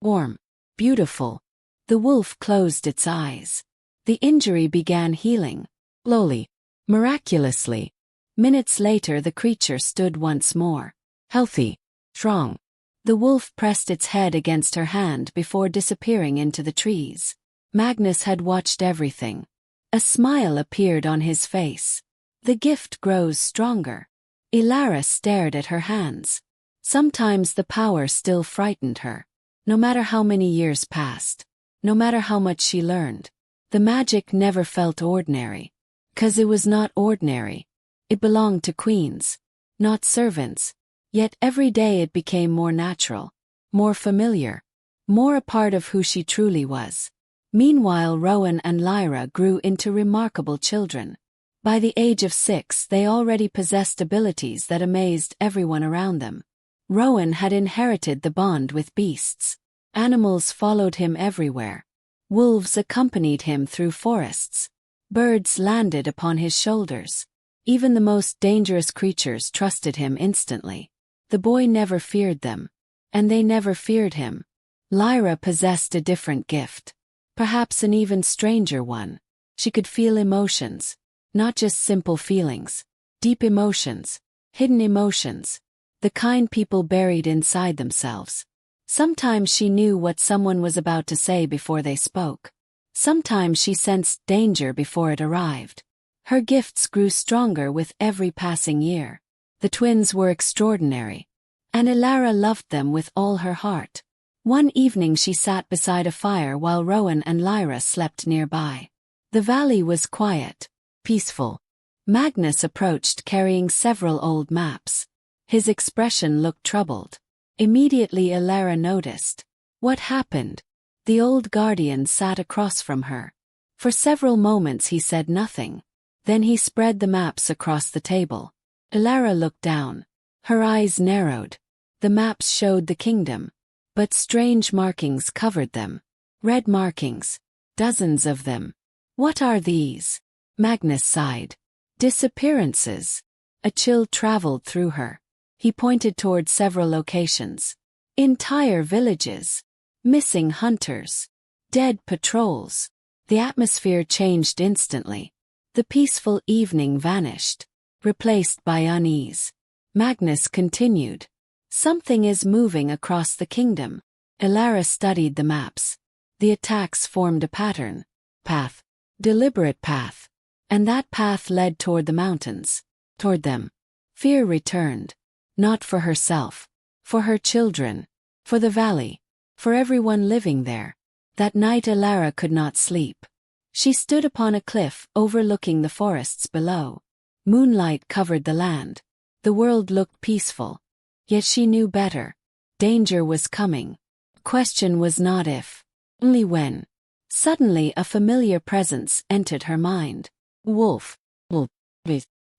Warm. Beautiful. The wolf closed its eyes. The injury began healing. Slowly. Miraculously. Minutes later the creature stood once more. Healthy. Strong. The wolf pressed its head against her hand before disappearing into the trees. Magnus had watched everything. A smile appeared on his face. The gift grows stronger. Elara stared at her hands. Sometimes the power still frightened her. No matter how many years passed. No matter how much she learned. The magic never felt ordinary. 'Cause it was not ordinary. It belonged to queens. Not servants. Yet every day it became more natural, more familiar, more a part of who she truly was. Meanwhile, Rowan and Lyra grew into remarkable children. By the age of 6, they already possessed abilities that amazed everyone around them. Rowan had inherited the bond with beasts. Animals followed him everywhere. Wolves accompanied him through forests. Birds landed upon his shoulders. Even the most dangerous creatures trusted him instantly. The boy never feared them, and they never feared him. Lyra possessed a different gift. Perhaps an even stranger one. She could feel emotions. Not just simple feelings. Deep emotions. Hidden emotions. The kind people buried inside themselves. Sometimes she knew what someone was about to say before they spoke. Sometimes she sensed danger before it arrived. Her gifts grew stronger with every passing year. The twins were extraordinary, and Elara loved them with all her heart. One evening she sat beside a fire while Rowan and Lyra slept nearby. The valley was quiet, peaceful. Magnus approached carrying several old maps. His expression looked troubled. Immediately Elara noticed. What happened? The old guardian sat across from her. For several moments he said nothing. Then he spread the maps across the table. Elara looked down. Her eyes narrowed. The maps showed the kingdom, but strange markings covered them. Red markings. Dozens of them. What are these? Magnus sighed. Disappearances. A chill traveled through her. He pointed toward several locations. Entire villages. Missing hunters. Dead patrols. The atmosphere changed instantly. The peaceful evening vanished, replaced by unease. Magnus continued. Something is moving across the kingdom. Elara studied the maps. The attacks formed a pattern. Path. Deliberate path. And that path led toward the mountains. Toward them. Fear returned. Not for herself. For her children. For the valley. For everyone living there. That night Elara could not sleep. She stood upon a cliff overlooking the forests below. Moonlight covered the land. The world looked peaceful. Yet she knew better. Danger was coming. The question was not if, only when. Suddenly a familiar presence entered her mind. Wolf.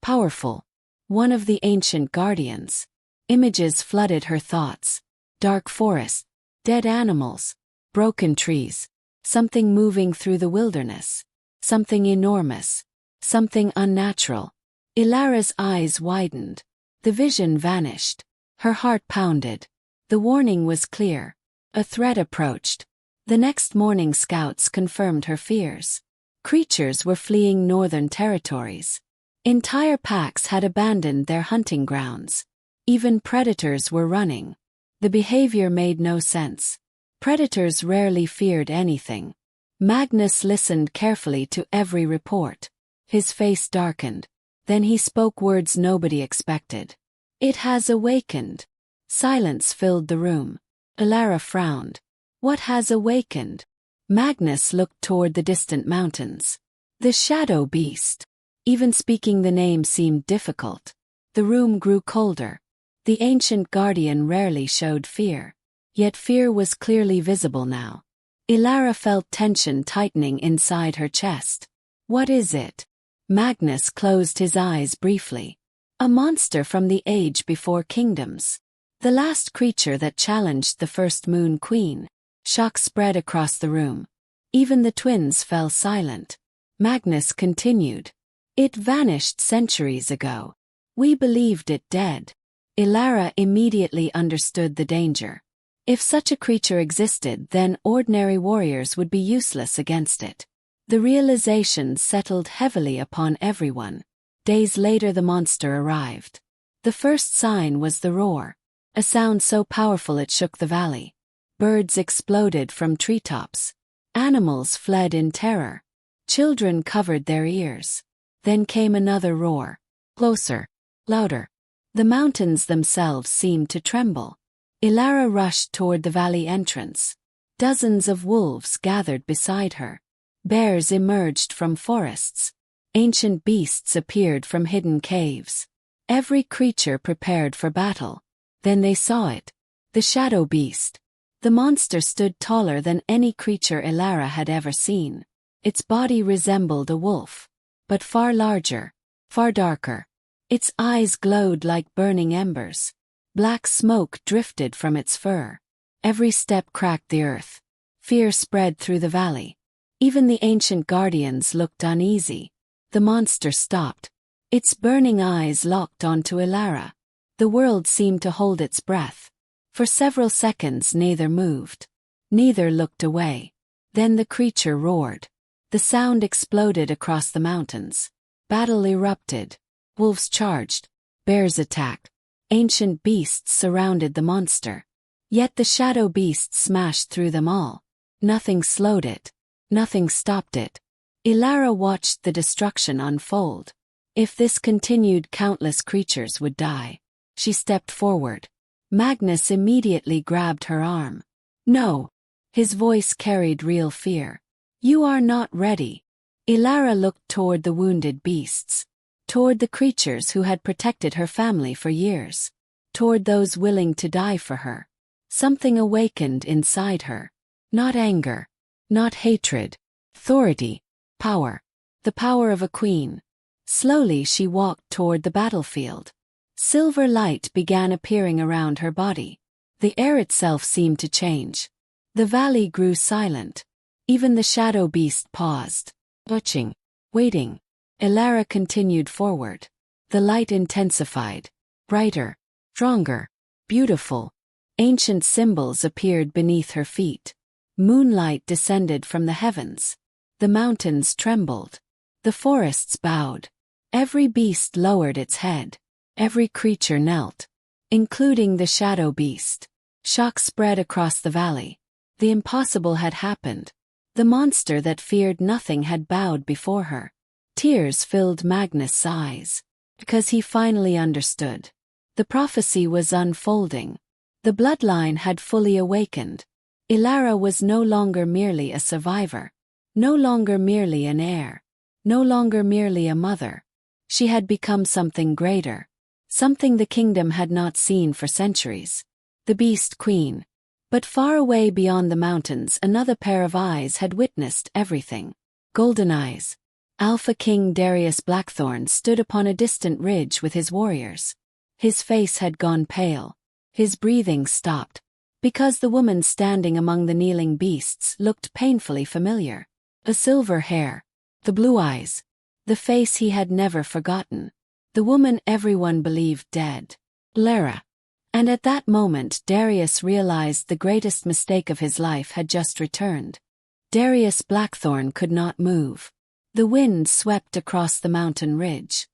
Powerful. One of the ancient guardians. Images flooded her thoughts. Dark forest. Dead animals. Broken trees. Something moving through the wilderness. Something enormous. Something unnatural. Elara's eyes widened. The vision vanished. Her heart pounded. The warning was clear. A threat approached. The next morning scouts confirmed her fears. Creatures were fleeing northern territories. Entire packs had abandoned their hunting grounds. Even predators were running. The behavior made no sense. Predators rarely feared anything. Magnus listened carefully to every report. His face darkened. Then he spoke words nobody expected. It has awakened. Silence filled the room. Elara frowned. What has awakened? Magnus looked toward the distant mountains. The shadow beast. Even speaking the name seemed difficult. The room grew colder. The ancient guardian rarely showed fear. Yet fear was clearly visible now. Elara felt tension tightening inside her chest. What is it? Magnus closed his eyes briefly. A monster from the age before kingdoms. The last creature that challenged the first Moon Queen. Shock spread across the room. Even the twins fell silent. Magnus continued. It vanished centuries ago. We believed it dead. Elara immediately understood the danger. If such a creature existed, then ordinary warriors would be useless against it. The realization settled heavily upon everyone. Days later the monster arrived. The first sign was the roar. A sound so powerful it shook the valley. Birds exploded from treetops. Animals fled in terror. Children covered their ears. Then came another roar. Closer. Louder. The mountains themselves seemed to tremble. Elara rushed toward the valley entrance. Dozens of wolves gathered beside her. Bears emerged from forests. Ancient beasts appeared from hidden caves. Every creature prepared for battle. Then they saw it. The shadow beast. The monster stood taller than any creature Elara had ever seen. Its body resembled a wolf, but far larger, far darker. Its eyes glowed like burning embers. Black smoke drifted from its fur. Every step cracked the earth. Fear spread through the valley. Even the ancient guardians looked uneasy. The monster stopped. Its burning eyes locked onto Elara. The world seemed to hold its breath. For several seconds neither moved. Neither looked away. Then the creature roared. The sound exploded across the mountains. Battle erupted. Wolves charged. Bears attacked. Ancient beasts surrounded the monster. Yet the shadow beast smashed through them all. Nothing slowed it. Nothing stopped it. Elara watched the destruction unfold. If this continued, countless creatures would die. She stepped forward. Magnus immediately grabbed her arm. No. His voice carried real fear. You are not ready. Elara looked toward the wounded beasts. Toward the creatures who had protected her family for years. Toward those willing to die for her. Something awakened inside her. Not anger. Not hatred. Authority. Power. The power of a queen. Slowly she walked toward the battlefield. Silver light began appearing around her body. The air itself seemed to change. The valley grew silent. Even the shadow beast paused. Watching. Waiting. Elara continued forward. The light intensified. Brighter. Stronger. Beautiful. Ancient symbols appeared beneath her feet. Moonlight descended from the heavens. The mountains trembled. The forests bowed. Every beast lowered its head. Every creature knelt, including the shadow beast. Shock spread across the valley. The impossible had happened. The monster that feared nothing had bowed before her. Tears filled Magnus' eyes, because he finally understood. The prophecy was unfolding. The bloodline had fully awakened. Elara was no longer merely a survivor. No longer merely an heir. No longer merely a mother. She had become something greater. Something the kingdom had not seen for centuries. The Beast Queen. But far away beyond the mountains, another pair of eyes had witnessed everything. Golden eyes. Alpha King Darius Blackthorne stood upon a distant ridge with his warriors. His face had gone pale. His breathing stopped. Because the woman standing among the kneeling beasts looked painfully familiar. The silver hair. The blue eyes. The face he had never forgotten. The woman everyone believed dead. Elara. And at that moment Darius realized the greatest mistake of his life had just returned. Darius Blackthorne could not move. The wind swept across the mountain ridge.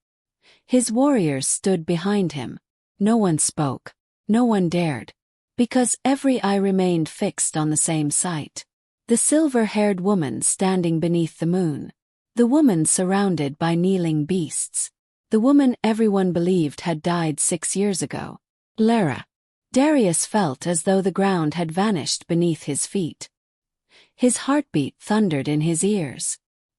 His warriors stood behind him. No one spoke. No one dared. Because every eye remained fixed on the same sight. The silver-haired woman standing beneath the moon. The woman surrounded by kneeling beasts. The woman everyone believed had died 6 years ago. Elara. Darius felt as though the ground had vanished beneath his feet. His heartbeat thundered in his ears.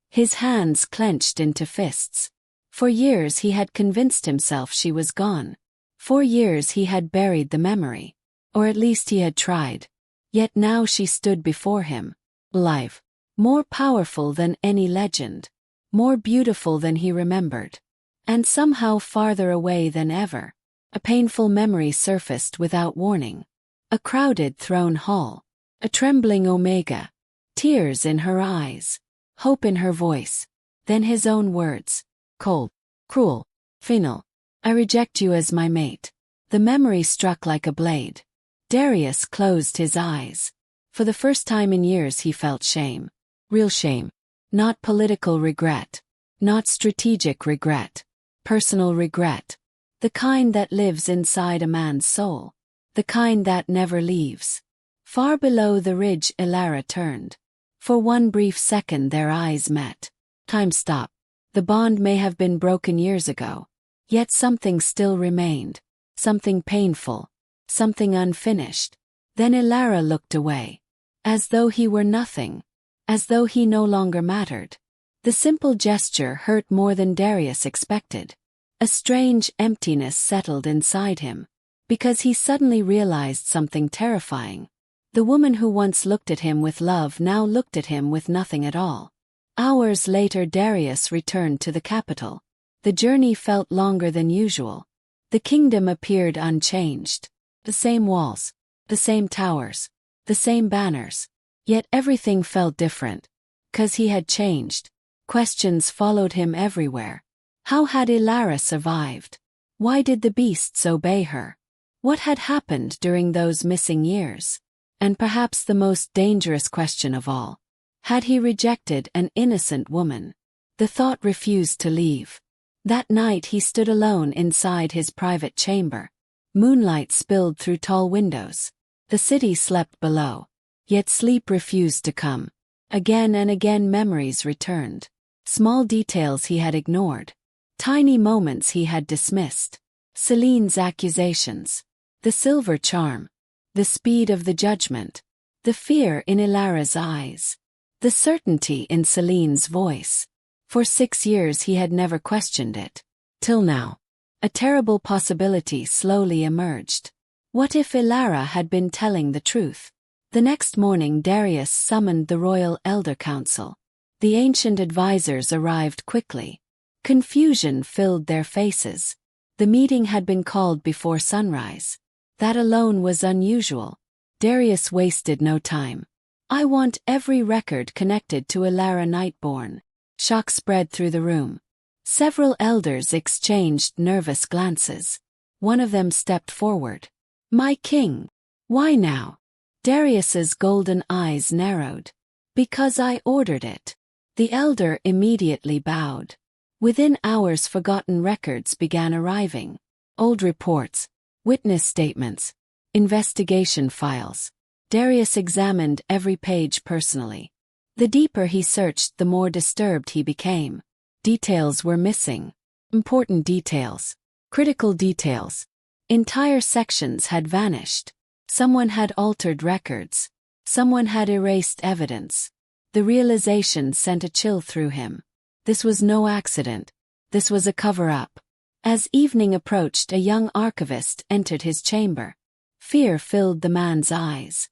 His hands clenched into fists. For years he had convinced himself she was gone. For years he had buried the memory. Or at least he had tried. Yet now she stood before him. Alive. More powerful than any legend. More beautiful than he remembered. And somehow farther away than ever. A painful memory surfaced without warning. A crowded throne hall. A trembling Omega. Tears in her eyes. Hope in her voice. Then his own words. Cold. Cruel. Final. I reject you as my mate. The memory struck like a blade. Darius closed his eyes. For the first time in years he felt shame. Real shame. Not political regret. Not strategic regret. Personal regret. The kind that lives inside a man's soul. The kind that never leaves. Far below the ridge Elara turned. For one brief second their eyes met. Time stopped. The bond may have been broken years ago. Yet something still remained. Something painful. Something unfinished. Then Elara looked away. As though he were nothing. As though he no longer mattered. The simple gesture hurt more than Darius expected. A strange emptiness settled inside him. Because he suddenly realized something terrifying. The woman who once looked at him with love now looked at him with nothing at all. Hours later Darius returned to the capital. The journey felt longer than usual. The kingdom appeared unchanged. The same walls, the same towers, the same banners. Yet everything felt different. 'Cause he had changed. Questions followed him everywhere. How had Elara survived? Why did the beasts obey her? What had happened during those missing years? And perhaps the most dangerous question of all. Had he rejected an innocent woman? The thought refused to leave. That night he stood alone inside his private chamber. Moonlight spilled through tall windows. The city slept below. Yet sleep refused to come. Again and again memories returned. Small details he had ignored. Tiny moments he had dismissed. Celine's accusations. The silver charm. The speed of the judgment. The fear in Elara's eyes. The certainty in Celine's voice. For 6 years he had never questioned it. Till now. A terrible possibility slowly emerged. What if Elara had been telling the truth? The next morning Darius summoned the Royal Elder Council. The ancient advisors arrived quickly. Confusion filled their faces. The meeting had been called before sunrise. That alone was unusual. Darius wasted no time. I want every record connected to Elara Nightborn. Shock spread through the room. Several elders exchanged nervous glances. One of them stepped forward. My king. Why now? Darius's golden eyes narrowed. Because I ordered it. The elder immediately bowed. Within hours forgotten records began arriving. Old reports, witness statements, investigation files. Darius examined every page personally. The deeper he searched, the more disturbed he became. Details were missing. Important details. Critical details. Entire sections had vanished. Someone had altered records. Someone had erased evidence. The realization sent a chill through him. This was no accident. This was a cover-up. As evening approached, a young archivist entered his chamber. Fear filled the man's eyes.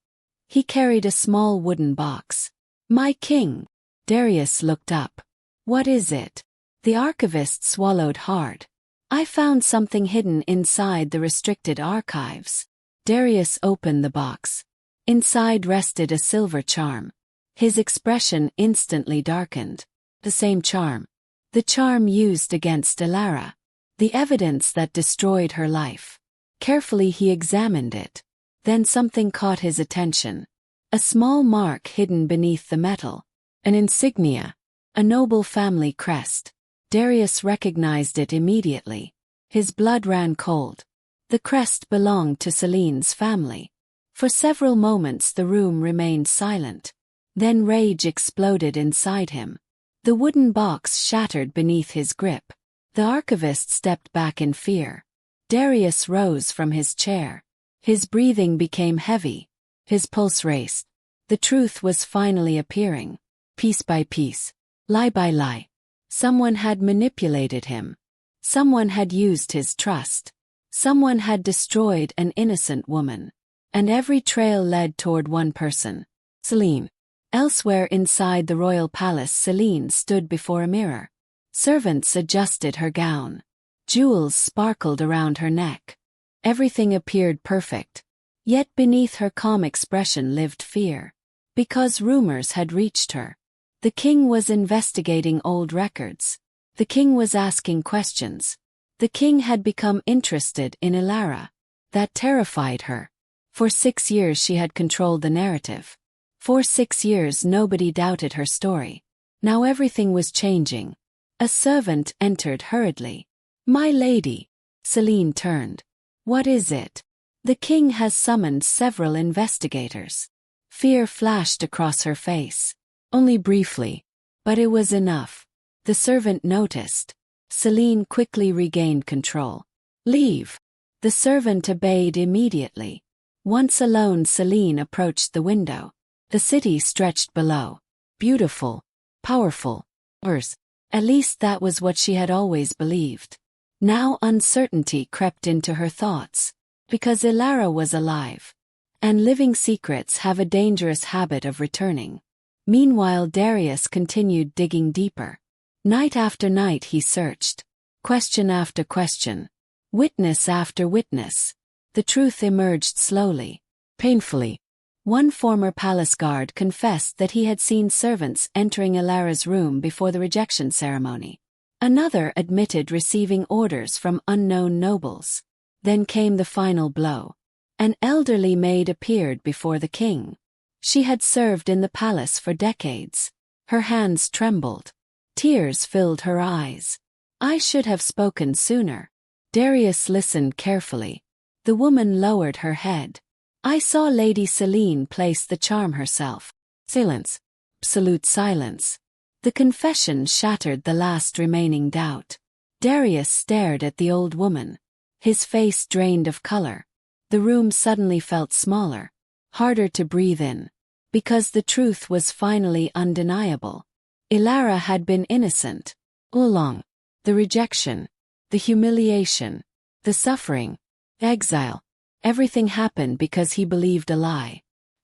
He carried a small wooden box. My king. Darius looked up. What is it? The archivist swallowed hard. I found something hidden inside the restricted archives. Darius opened the box. Inside rested a silver charm. His expression instantly darkened. The same charm. The charm used against Elara. The evidence that destroyed her life. Carefully he examined it. Then something caught his attention. A small mark hidden beneath the metal. An insignia. A noble family crest. Darius recognized it immediately. His blood ran cold. The crest belonged to Celine's family. For several moments the room remained silent. Then rage exploded inside him. The wooden box shattered beneath his grip. The archivist stepped back in fear. Darius rose from his chair. His breathing became heavy. His pulse raced. The truth was finally appearing. Piece by piece. Lie by lie. Someone had manipulated him. Someone had used his trust. Someone had destroyed an innocent woman. And every trail led toward one person. Celine. Elsewhere inside the royal palace, Celine stood before a mirror. Servants adjusted her gown. Jewels sparkled around her neck. Everything appeared perfect. Yet beneath her calm expression lived fear. Because rumors had reached her. The king was investigating old records. The king was asking questions. The king had become interested in Elara. That terrified her. For 6 years she had controlled the narrative. For 6 years nobody doubted her story. Now everything was changing. A servant entered hurriedly. My lady. Celine turned. What is it? The king has summoned several investigators. Fear flashed across her face. Only briefly. But it was enough. The servant noticed. Celine quickly regained control. Leave. The servant obeyed immediately. Once alone, Celine approached the window. The city stretched below. Beautiful. Powerful. Worse. At least that was what she had always believed. Now uncertainty crept into her thoughts. Because Elara was alive. And living secrets have a dangerous habit of returning. Meanwhile, Darius continued digging deeper. Night after night he searched. Question after question. Witness after witness. The truth emerged slowly. Painfully. One former palace guard confessed that he had seen servants entering Elara's room before the rejection ceremony. Another admitted receiving orders from unknown nobles. Then came the final blow. An elderly maid appeared before the king. She had served in the palace for decades. Her hands trembled. Tears filled her eyes. I should have spoken sooner. Darius listened carefully. The woman lowered her head. I saw Lady Selene place the charm herself. Silence. Absolute silence. The confession shattered the last remaining doubt. Darius stared at the old woman. His face drained of color. The room suddenly felt smaller, harder to breathe in, because the truth was finally undeniable. Elara had been innocent. All along. The rejection, the humiliation, the suffering, exile, everything happened because he believed a lie.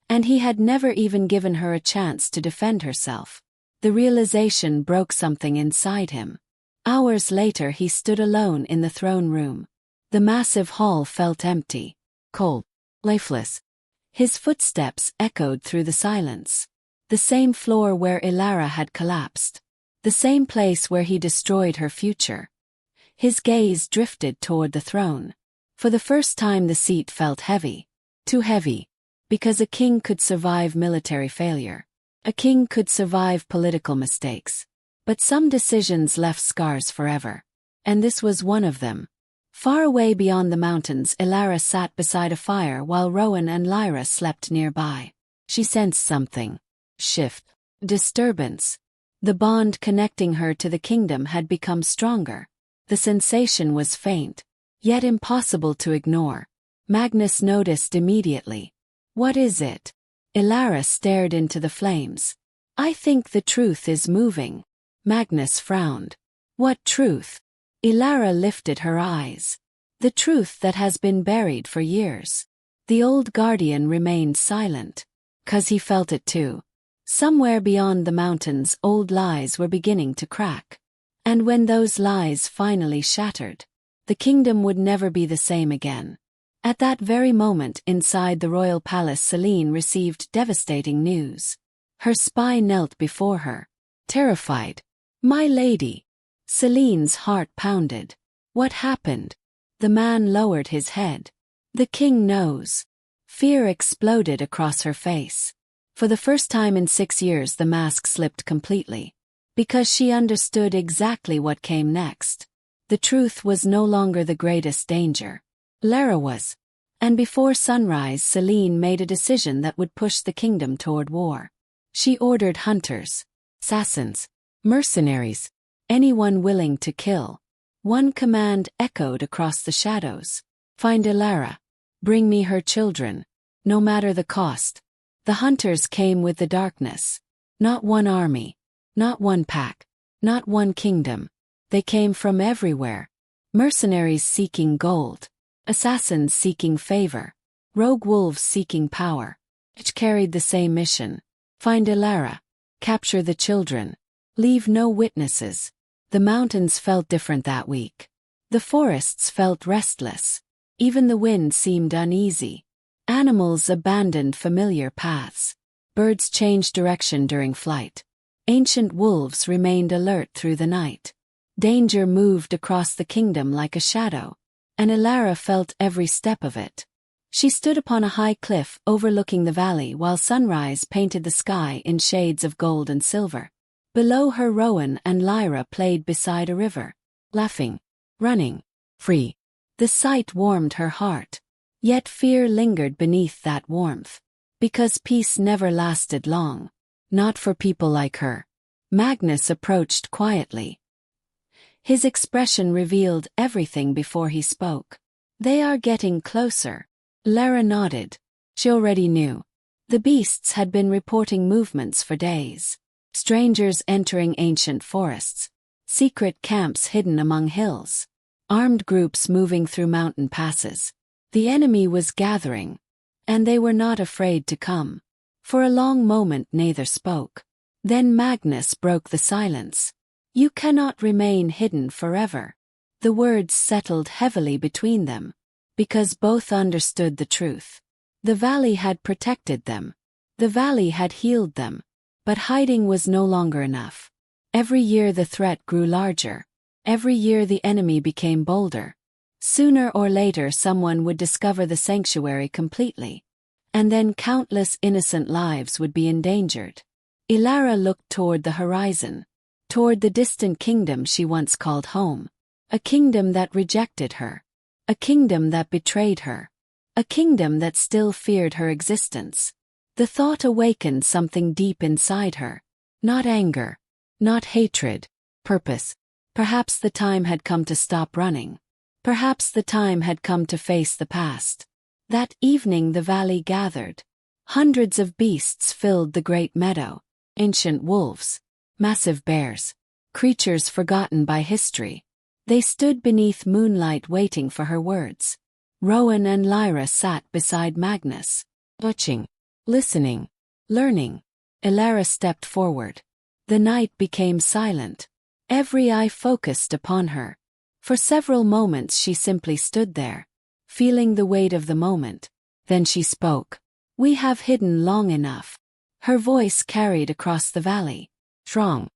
And he had never even given her a chance to defend herself. The realization broke something inside him. Hours later he stood alone in the throne room. The massive hall felt empty. Cold, lifeless. His footsteps echoed through the silence. The same floor where Elara had collapsed. The same place where he destroyed her future. His gaze drifted toward the throne. For the first time the seat felt heavy. Too heavy. Because a king could survive military failure. A king could survive political mistakes. But some decisions left scars forever. And this was one of them. Far away beyond the mountains, Elara sat beside a fire while Rowan and Lyra slept nearby. She sensed something. Shift. Disturbance. The bond connecting her to the kingdom had become stronger. The sensation was faint, yet impossible to ignore. Magnus noticed immediately. What is it? Elara stared into the flames. I think the truth is moving. Magnus frowned. What truth? Elara lifted her eyes. The truth that has been buried for years. The old guardian remained silent. 'Cause he felt it too. Somewhere beyond the mountains, old lies were beginning to crack. And when those lies finally shattered, the kingdom would never be the same again. At that very moment inside the royal palace, Selene received devastating news. Her spy knelt before her. Terrified. My lady. Selene's heart pounded. What happened? The man lowered his head. The king knows. Fear exploded across her face. For the first time in 6 years the mask slipped completely. Because she understood exactly what came next. The truth was no longer the greatest danger. Lara was. And before sunrise Selene made a decision that would push the kingdom toward war. She ordered hunters, assassins, mercenaries, anyone willing to kill. One command echoed across the shadows. Find Elara. Bring me her children. No matter the cost. The hunters came with the darkness. Not one army. Not one pack. Not one kingdom. They came from everywhere. Mercenaries seeking gold. Assassins seeking favor. Rogue wolves seeking power. Each carried the same mission. Find Elara. Capture the children. Leave no witnesses. The mountains felt different that week. The forests felt restless. Even the wind seemed uneasy. Animals abandoned familiar paths. Birds changed direction during flight. Ancient wolves remained alert through the night. Danger moved across the kingdom like a shadow, and Elara felt every step of it. She stood upon a high cliff overlooking the valley while sunrise painted the sky in shades of gold and silver. Below her Rowan and Lyra played beside a river, laughing, running, free. The sight warmed her heart. Yet fear lingered beneath that warmth. Because peace never lasted long. Not for people like her. Magnus approached quietly. His expression revealed everything before he spoke. They are getting closer. Lara nodded. She already knew. The beasts had been reporting movements for days. Strangers entering ancient forests. Secret camps hidden among hills. Armed groups moving through mountain passes. The enemy was gathering, and they were not afraid to come. For a long moment neither spoke. Then Magnus broke the silence. You cannot remain hidden forever. The words settled heavily between them, because both understood the truth. The valley had protected them. The valley had healed them. But hiding was no longer enough. Every year the threat grew larger. Every year the enemy became bolder. Sooner or later someone would discover the sanctuary completely. And then countless innocent lives would be endangered. Elara looked toward the horizon, toward the distant kingdom she once called home. A kingdom that rejected her. A kingdom that betrayed her. A kingdom that still feared her existence. The thought awakened something deep inside her. Not anger. Not hatred. Purpose. Perhaps the time had come to stop running. Perhaps the time had come to face the past. That evening the valley gathered. Hundreds of beasts filled the great meadow. Ancient wolves. Massive bears. Creatures forgotten by history. They stood beneath moonlight waiting for her words. Rowan and Lyra sat beside Magnus. Watching. Listening. Learning. Elara stepped forward. The night became silent. Every eye focused upon her. For several moments she simply stood there, feeling the weight of the moment. Then she spoke. We have hidden long enough. Her voice carried across the valley. Strong.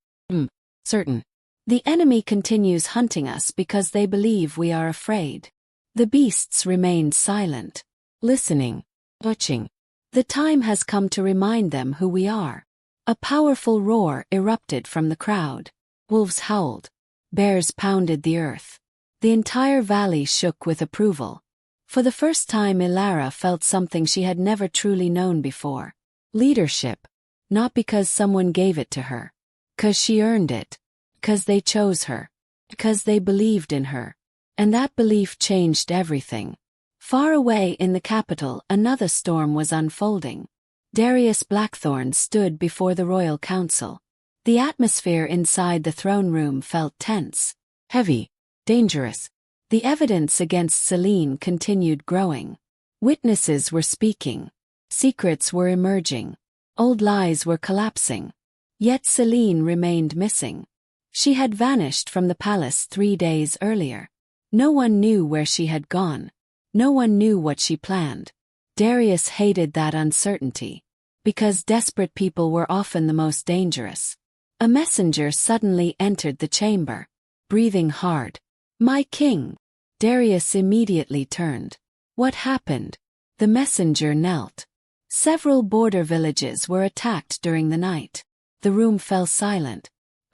Certain. The enemy continues hunting us because they believe we are afraid. The beasts remained silent. Listening. Watching. The time has come to remind them who we are. A powerful roar erupted from the crowd. Wolves howled. Bears pounded the earth. The entire valley shook with approval. For the first time Elara felt something she had never truly known before. Leadership. Not because someone gave it to her. 'Cause she earned it. 'Cause they chose her. 'Cause they believed in her. And that belief changed everything. Far away in the capital another storm was unfolding. Darius Blackthorne stood before the royal council. The atmosphere inside the throne room felt tense, heavy, dangerous. The evidence against Selene continued growing. Witnesses were speaking. Secrets were emerging. Old lies were collapsing. Yet Selene remained missing. She had vanished from the palace 3 days earlier. No one knew where she had gone. No one knew what she planned. Darius hated that uncertainty. Because desperate people were often the most dangerous. A messenger suddenly entered the chamber, breathing hard. My king. Darius immediately turned. What happened? The messenger knelt. Several border villages were attacked during the night. The room fell silent.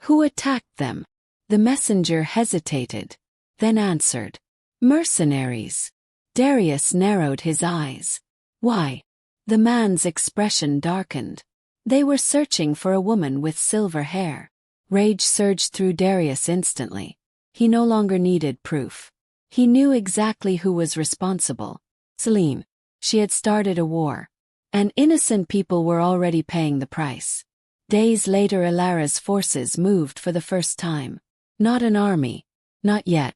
Who attacked them? The messenger hesitated, then answered. Mercenaries. Darius narrowed his eyes. Why? The man's expression darkened. They were searching for a woman with silver hair. Rage surged through Darius instantly. He no longer needed proof. He knew exactly who was responsible. Selene. She had started a war. And innocent people were already paying the price. Days later Elara's forces moved for the first time. Not an army. Not yet.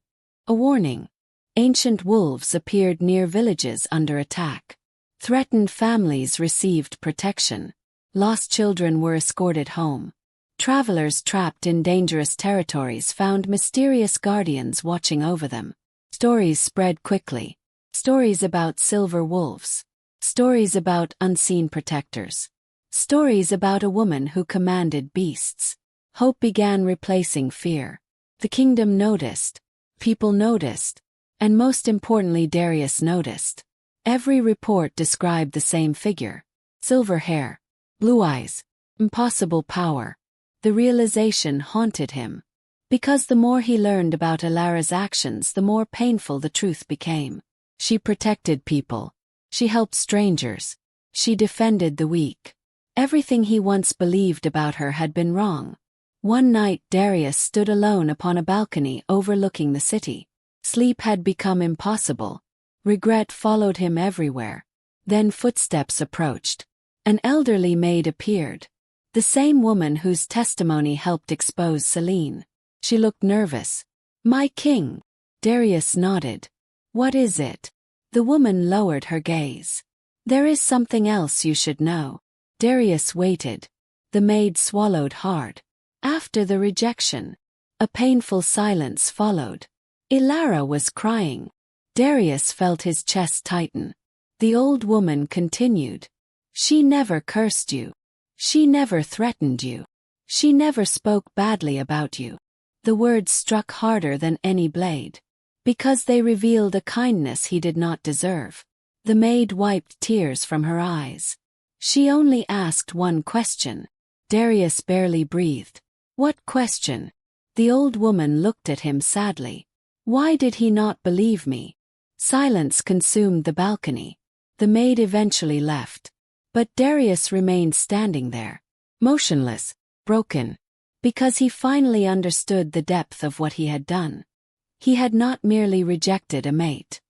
A warning. Ancient wolves appeared near villages under attack. Threatened families received protection. Lost children were escorted home. Travelers trapped in dangerous territories found mysterious guardians watching over them. Stories spread quickly. Stories about silver wolves. Stories about unseen protectors. Stories about a woman who commanded beasts. Hope began replacing fear. The kingdom noticed. People noticed. And most importantly Darius noticed. Every report described the same figure. Silver hair. Blue eyes. Impossible power. The realization haunted him. Because the more he learned about Elara's actions the more painful the truth became. She protected people. She helped strangers. She defended the weak. Everything he once believed about her had been wrong. One night Darius stood alone upon a balcony overlooking the city. Sleep had become impossible. Regret followed him everywhere. Then footsteps approached. An elderly maid appeared. The same woman whose testimony helped expose Selene. She looked nervous. My king. Darius nodded. What is it? The woman lowered her gaze. There is something else you should know. Darius waited. The maid swallowed hard. After the rejection, a painful silence followed. Elara was crying. Darius felt his chest tighten. The old woman continued. She never cursed you. She never threatened you. She never spoke badly about you. The words struck harder than any blade. Because they revealed a kindness he did not deserve. The maid wiped tears from her eyes. She only asked one question. Darius barely breathed. What question? The old woman looked at him sadly. Why did he not believe me? Silence consumed the balcony. The maid eventually left. But Darius remained standing there, motionless, broken, because he finally understood the depth of what he had done. He had not merely rejected a mate.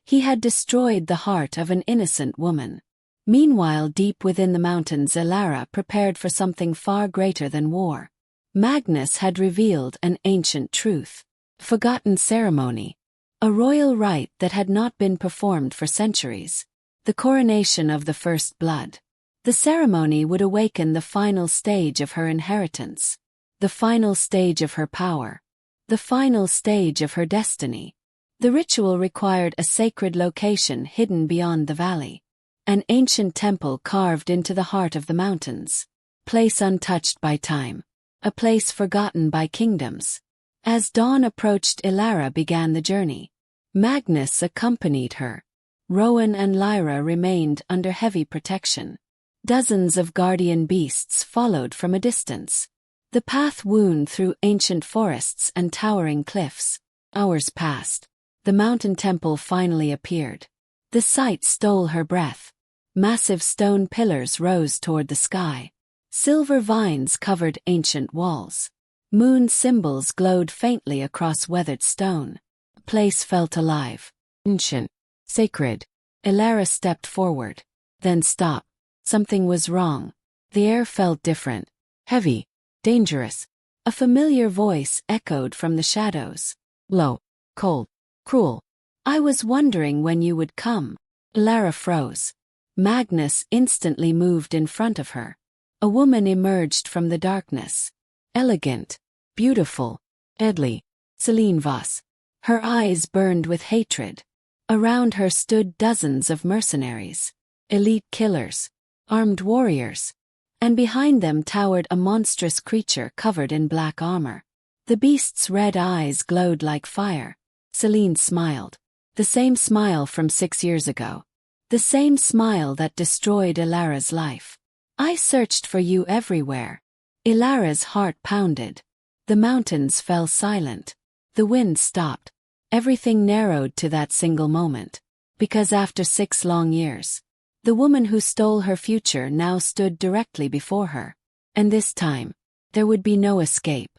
He had destroyed the heart of an innocent woman. Meanwhile, deep within the mountains, Elara prepared for something far greater than war. Magnus had revealed an ancient truth. Forgotten ceremony. A royal rite that had not been performed for centuries. The coronation of the first blood. The ceremony would awaken the final stage of her inheritance. The final stage of her power. The final stage of her destiny. The ritual required a sacred location hidden beyond the valley. An ancient temple carved into the heart of the mountains. Place untouched by time. A place forgotten by kingdoms. As dawn approached, Elara began the journey. Magnus accompanied her. Rowan and Lyra remained under heavy protection. Dozens of guardian beasts followed from a distance. The path wound through ancient forests and towering cliffs. Hours passed. The mountain temple finally appeared. The sight stole her breath. Massive stone pillars rose toward the sky. Silver vines covered ancient walls. Moon symbols glowed faintly across weathered stone. The place felt alive. Ancient. Sacred. Elara stepped forward. Then stopped. Something was wrong. The air felt different. Heavy. Dangerous. A familiar voice echoed from the shadows. Low. Cold. Cruel. I was wondering when you would come. Elara froze. Magnus instantly moved in front of her. A woman emerged from the darkness. Elegant. Beautiful. Deadly. Celine Voss. Her eyes burned with hatred. Around her stood dozens of mercenaries. Elite killers. Armed warriors. And behind them towered a monstrous creature covered in black armor. The beast's red eyes glowed like fire. Celine smiled. The same smile from 6 years ago. The same smile that destroyed Elara's life. I searched for you everywhere. Elara's heart pounded. The mountains fell silent. The wind stopped. Everything narrowed to that single moment. Because after 6 long years, the woman who stole her future now stood directly before her. And this time, there would be no escape.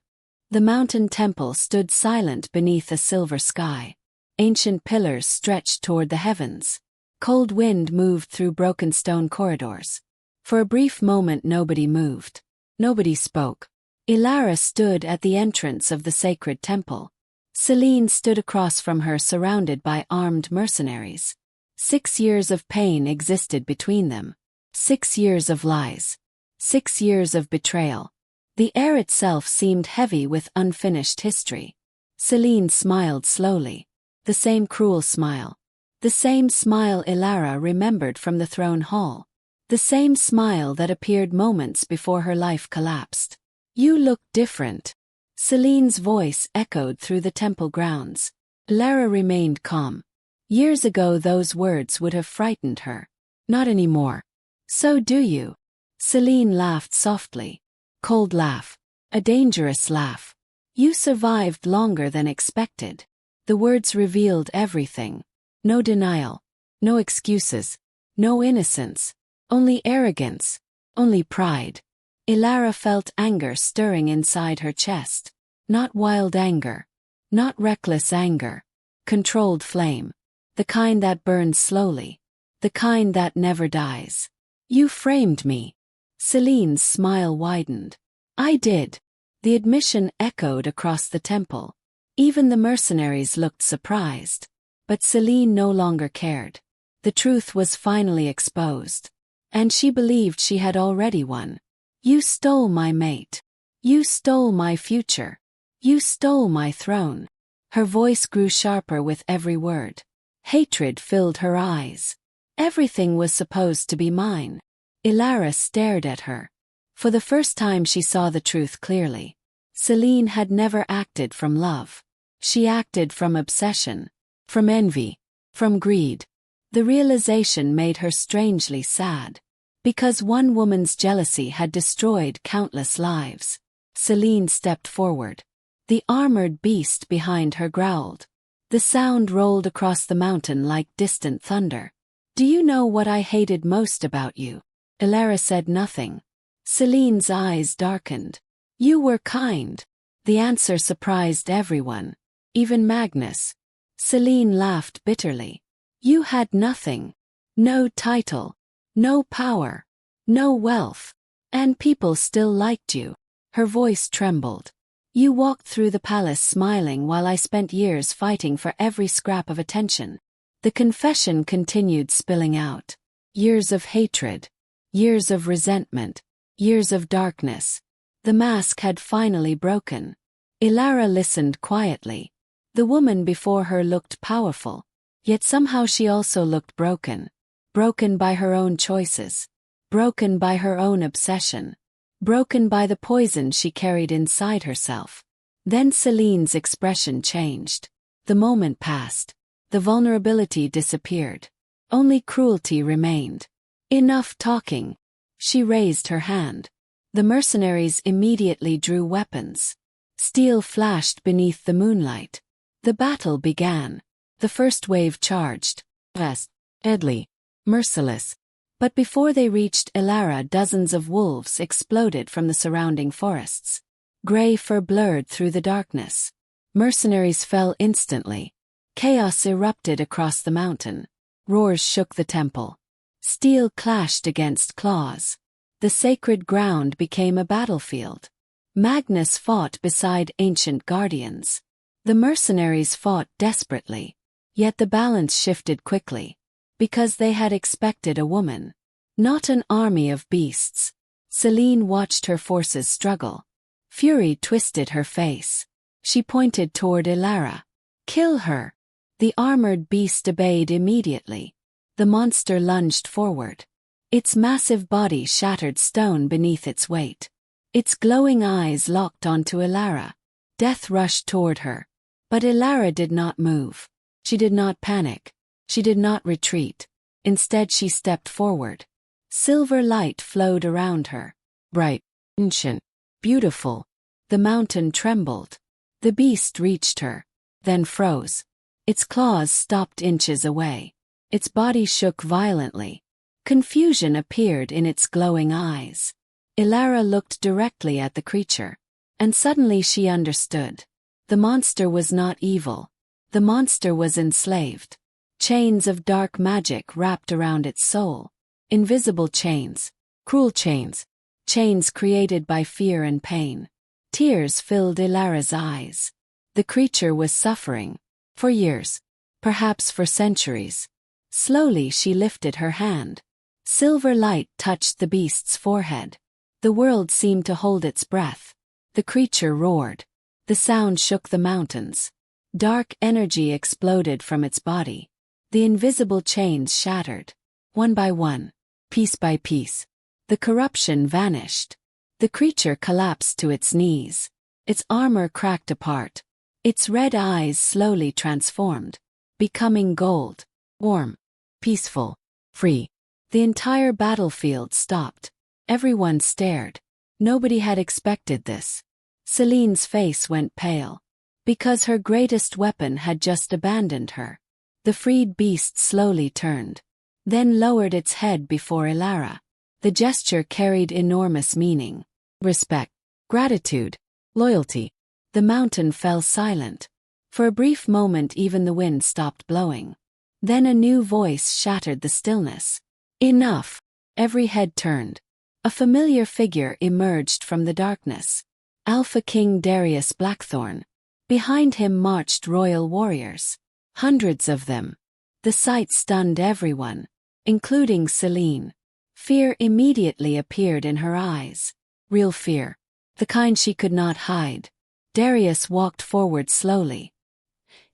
The mountain temple stood silent beneath a silver sky. Ancient pillars stretched toward the heavens. Cold wind moved through broken stone corridors. For a brief moment nobody moved. Nobody spoke. Elara stood at the entrance of the sacred temple. Celine stood across from her, surrounded by armed mercenaries. 6 years of pain existed between them. 6 years of lies. 6 years of betrayal. The air itself seemed heavy with unfinished history. Celine smiled slowly. The same cruel smile. The same smile Elara remembered from the throne hall. The same smile that appeared moments before her life collapsed. You look different. Celine's voice echoed through the temple grounds. Elara remained calm. Years ago those words would have frightened her. Not anymore. So do you? Celine laughed softly. Cold laugh. A dangerous laugh. You survived longer than expected. The words revealed everything. No denial. No excuses. No innocence. Only arrogance. Only pride. Elara felt anger stirring inside her chest. Not wild anger. Not reckless anger. Controlled flame. The kind that burns slowly. The kind that never dies. You framed me. Celine's smile widened. I did. The admission echoed across the temple. Even the mercenaries looked surprised. But Celine no longer cared. The truth was finally exposed. And she believed she had already won. You stole my mate. You stole my future. You stole my throne. Her voice grew sharper with every word. Hatred filled her eyes. Everything was supposed to be mine. Elara stared at her. For the first time she saw the truth clearly. Celine had never acted from love. She acted from obsession, from envy, from greed. The realization made her strangely sad. Because one woman's jealousy had destroyed countless lives. Celine stepped forward. The armored beast behind her growled. The sound rolled across the mountain like distant thunder. Do you know what I hated most about you? Elara said nothing. Celine's eyes darkened. You were kind. The answer surprised everyone, even Magnus. Celine laughed bitterly. You had nothing. No title. No power. No wealth. And people still liked you. Her voice trembled. You walked through the palace smiling while I spent years fighting for every scrap of attention. The confession continued spilling out. Years of hatred. Years of resentment. Years of darkness. The mask had finally broken. Elara listened quietly. The woman before her looked powerful. Yet somehow she also looked broken. Broken by her own choices. Broken by her own obsession. Broken by the poison she carried inside herself. Then Celine's expression changed. The moment passed. The vulnerability disappeared. Only cruelty remained. Enough talking. She raised her hand. The mercenaries immediately drew weapons. Steel flashed beneath the moonlight. The battle began. The first wave charged. Fast, deadly, merciless. But before they reached Elara, dozens of wolves exploded from the surrounding forests. Grey fur blurred through the darkness. Mercenaries fell instantly. Chaos erupted across the mountain. Roars shook the temple. Steel clashed against claws. The sacred ground became a battlefield. Magnus fought beside ancient guardians. The mercenaries fought desperately. Yet the balance shifted quickly. Because they had expected a woman. Not an army of beasts. Celine watched her forces struggle. Fury twisted her face. She pointed toward Elara. Kill her. The armored beast obeyed immediately. The monster lunged forward. Its massive body shattered stone beneath its weight. Its glowing eyes locked onto Elara. Death rushed toward her. But Elara did not move. She did not panic. She did not retreat. Instead she stepped forward. Silver light flowed around her. Bright, ancient, beautiful. The mountain trembled. The beast reached her. Then froze. Its claws stopped inches away. Its body shook violently. Confusion appeared in its glowing eyes. Elara looked directly at the creature. And suddenly she understood. The monster was not evil. The monster was enslaved. Chains of dark magic wrapped around its soul. Invisible chains. Cruel chains. Chains created by fear and pain. Tears filled Elara's eyes. The creature was suffering. For years. Perhaps for centuries. Slowly she lifted her hand. Silver light touched the beast's forehead. The world seemed to hold its breath. The creature roared. The sound shook the mountains. Dark energy exploded from its body. The invisible chains shattered. One by one. Piece by piece. The corruption vanished. The creature collapsed to its knees. Its armor cracked apart. Its red eyes slowly transformed. Becoming gold. Warm. Peaceful. Free. The entire battlefield stopped. Everyone stared. Nobody had expected this. Celine's face went pale. Because her greatest weapon had just abandoned her. The freed beast slowly turned. Then lowered its head before Elara. The gesture carried enormous meaning. Respect. Gratitude. Loyalty. The mountain fell silent. For a brief moment even the wind stopped blowing. Then a new voice shattered the stillness. Enough. Every head turned. A familiar figure emerged from the darkness. Alpha King Darius Blackthorne. Behind him marched royal warriors. Hundreds of them. The sight stunned everyone, including Celine. Fear immediately appeared in her eyes. Real fear. The kind she could not hide. Darius walked forward slowly.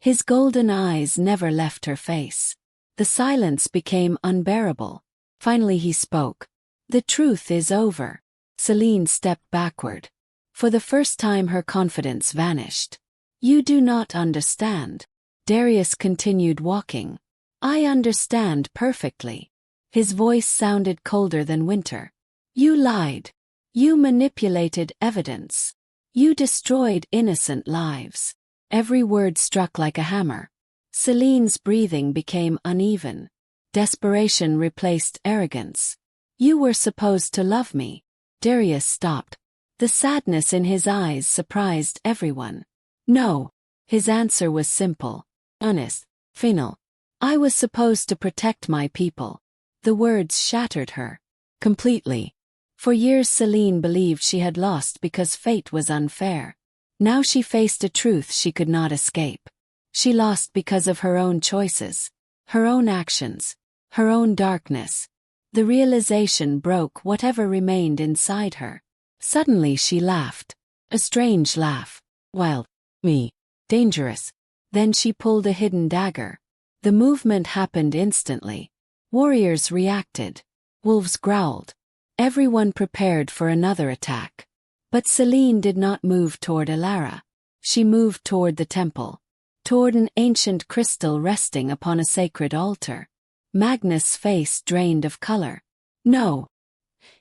His golden eyes never left her face. The silence became unbearable. Finally he spoke. The truth is over. Celine stepped backward. For the first time her confidence vanished. You do not understand. Darius continued walking. I understand perfectly. His voice sounded colder than winter. You lied. You manipulated evidence. You destroyed innocent lives. Every word struck like a hammer. Celine's breathing became uneven. Desperation replaced arrogance. You were supposed to love me. Darius stopped. The sadness in his eyes surprised everyone. No. His answer was simple, honest, final. I was supposed to protect my people. The words shattered her. Completely. For years Celine believed she had lost because fate was unfair. Now she faced a truth she could not escape. She lost because of her own choices, her own actions, her own darkness. The realization broke whatever remained inside her. Suddenly she laughed. A strange laugh. Wild. Me. Dangerous. Then she pulled a hidden dagger. The movement happened instantly. Warriors reacted. Wolves growled. Everyone prepared for another attack. But Celine did not move toward Elara. She moved toward the temple. Toward an ancient crystal resting upon a sacred altar. Magnus' face drained of color. No.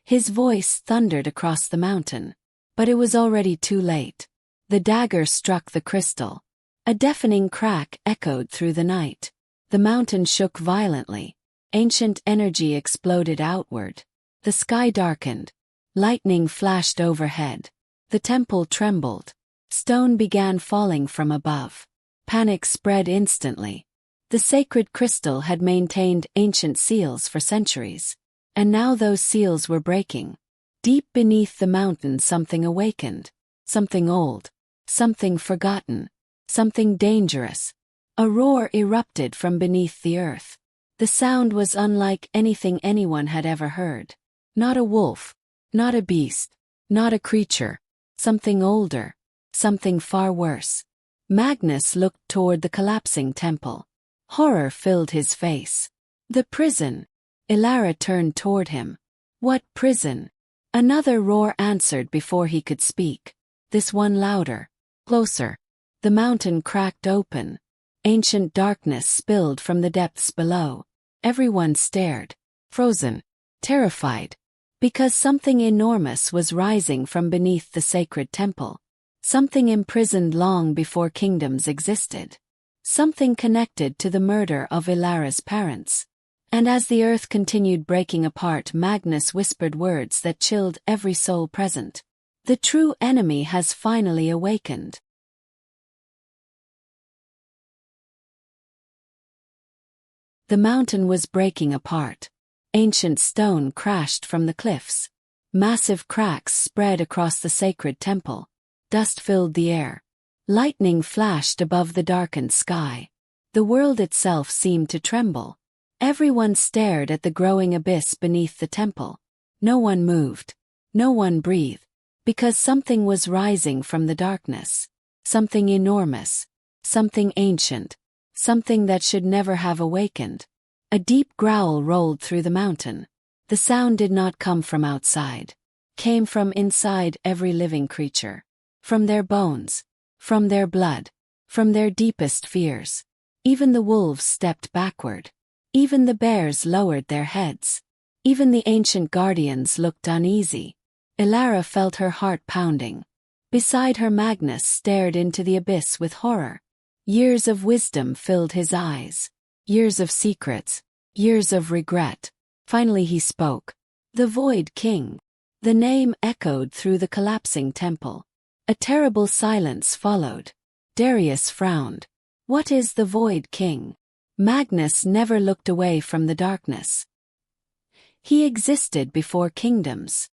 His voice thundered across the mountain. But it was already too late. The dagger struck the crystal. A deafening crack echoed through the night. The mountain shook violently. Ancient energy exploded outward. The sky darkened. Lightning flashed overhead. The temple trembled. Stone began falling from above. Panic spread instantly. The sacred crystal had maintained ancient seals for centuries. And now those seals were breaking. Deep beneath the mountain something awakened. Something old. Something forgotten. Something dangerous. A roar erupted from beneath the earth. The sound was unlike anything anyone had ever heard. Not a wolf. Not a beast. Not a creature. Something older. Something far worse. Magnus looked toward the collapsing temple. Horror filled his face. The prison. Elara turned toward him. What prison? Another roar answered before he could speak. This one louder. Closer. The mountain cracked open. Ancient darkness spilled from the depths below. Everyone stared. Frozen. Terrified. Because something enormous was rising from beneath the sacred temple. Something imprisoned long before kingdoms existed. Something connected to the murder of Elara's parents. And as the earth continued breaking apart, Magnus whispered words that chilled every soul present. The true enemy has finally awakened. The mountain was breaking apart. Ancient stone crashed from the cliffs. Massive cracks spread across the sacred temple. Dust filled the air. Lightning flashed above the darkened sky. The world itself seemed to tremble. Everyone stared at the growing abyss beneath the temple. No one moved. No one breathed. Because something was rising from the darkness. Something enormous. Something ancient. Something that should never have awakened. A deep growl rolled through the mountain. The sound did not come from outside. Came from inside every living creature. From their bones. From their blood. From their deepest fears. Even the wolves stepped backward. Even the bears lowered their heads. Even the ancient guardians looked uneasy. Elara felt her heart pounding. Beside her Magnus stared into the abyss with horror. Years of wisdom filled his eyes. Years of secrets. Years of regret. Finally he spoke. The Void King. The name echoed through the collapsing temple. A terrible silence followed. Darius frowned. What is the Void King? Magnus never looked away from the darkness. He existed before kingdoms.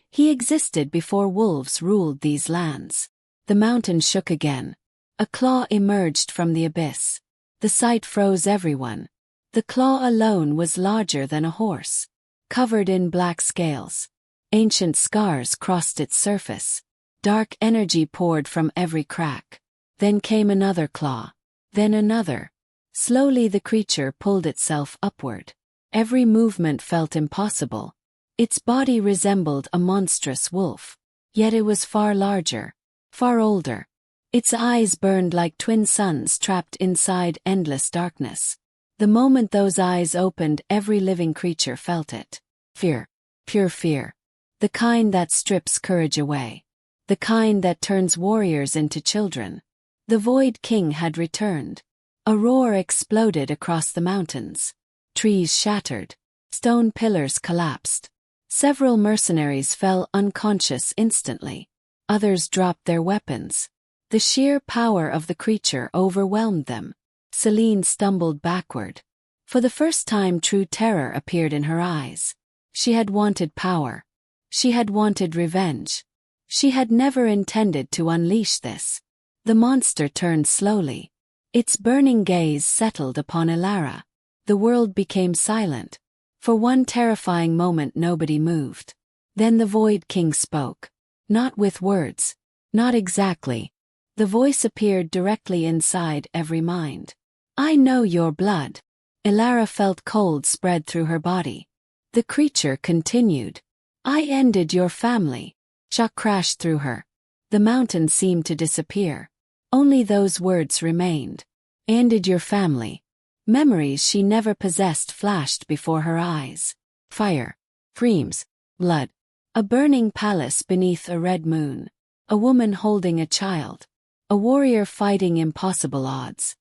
He existed before wolves ruled these lands. The mountain shook again. A claw emerged from the abyss. The sight froze everyone. The claw alone was larger than a horse, covered in black scales. Ancient scars crossed its surface. Dark energy poured from every crack. Then came another claw. Then another. Slowly the creature pulled itself upward. Every movement felt impossible. Its body resembled a monstrous wolf. Yet it was far larger, far older. Its eyes burned like twin suns trapped inside endless darkness. The moment those eyes opened, every living creature felt it. Fear. Pure fear. The kind that strips courage away. The kind that turns warriors into children. The Void King had returned. A roar exploded across the mountains. Trees shattered. Stone pillars collapsed. Several mercenaries fell unconscious instantly. Others dropped their weapons. The sheer power of the creature overwhelmed them. Celine stumbled backward. For the first time, true terror appeared in her eyes. She had wanted power. She had wanted revenge. She had never intended to unleash this. The monster turned slowly. Its burning gaze settled upon Elara. The world became silent. For one terrifying moment nobody moved. Then the Void King spoke. Not with words. Not exactly. The voice appeared directly inside every mind. I know your blood. Elara felt cold spread through her body. The creature continued. I ended your family. Shock crashed through her. The mountain seemed to disappear. Only those words remained. Ended your family. Memories she never possessed flashed before her eyes. Fire. Flames. Blood. A burning palace beneath a red moon. A woman holding a child. A warrior fighting impossible odds.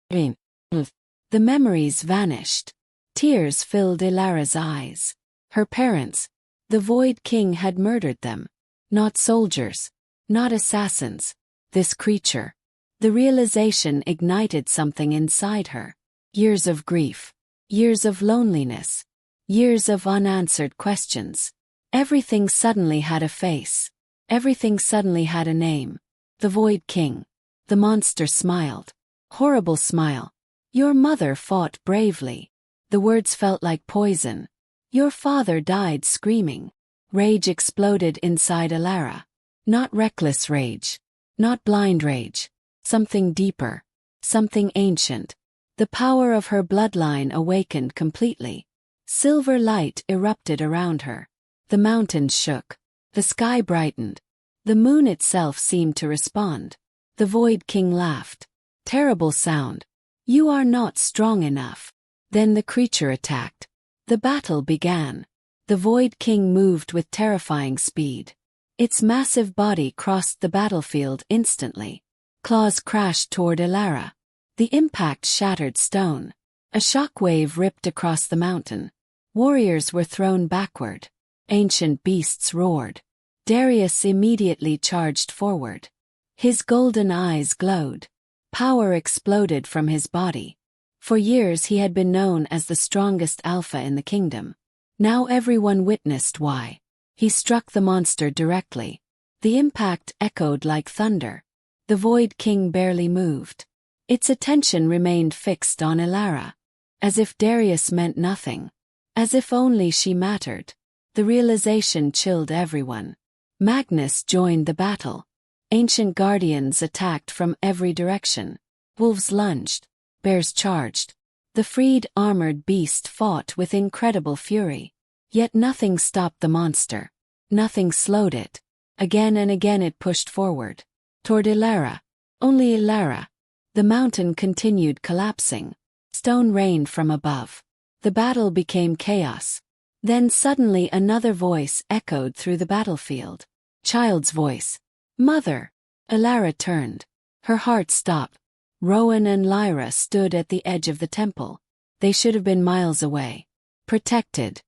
The memories vanished. Tears filled Elara's eyes. Her parents. The Void King had murdered them. Not soldiers. Not assassins. This creature. The realization ignited something inside her. Years of grief. Years of loneliness. Years of unanswered questions. Everything suddenly had a face. Everything suddenly had a name. The Void King. The monster smiled. Horrible smile. Your mother fought bravely. The words felt like poison. Your father died screaming. Rage exploded inside Elara. Not reckless rage. Not blind rage. Something deeper. Something ancient. The power of her bloodline awakened completely. Silver light erupted around her. The mountains shook. The sky brightened. The moon itself seemed to respond. The Void King laughed. Terrible sound. You are not strong enough. Then the creature attacked. The battle began. The Void King moved with terrifying speed. Its massive body crossed the battlefield instantly. Claws crashed toward Elara. The impact shattered stone. A shockwave ripped across the mountain. Warriors were thrown backward. Ancient beasts roared. Darius immediately charged forward. His golden eyes glowed. Power exploded from his body. For years he had been known as the strongest alpha in the kingdom. Now everyone witnessed why. He struck the monster directly. The impact echoed like thunder. The Void King barely moved. Its attention remained fixed on Elara. As if Darius meant nothing. As if only she mattered. The realization chilled everyone. Magnus joined the battle. Ancient guardians attacked from every direction. Wolves lunged. Bears charged. The freed armored beast fought with incredible fury. Yet nothing stopped the monster. Nothing slowed it. Again and again it pushed forward. Toward Elara. Only Elara. The mountain continued collapsing. Stone rained from above. The battle became chaos. Then suddenly another voice echoed through the battlefield. Child's voice. Mother. Elara turned. Her heart stopped. Rowan and Lyra stood at the edge of the temple. They should have been miles away. Protected.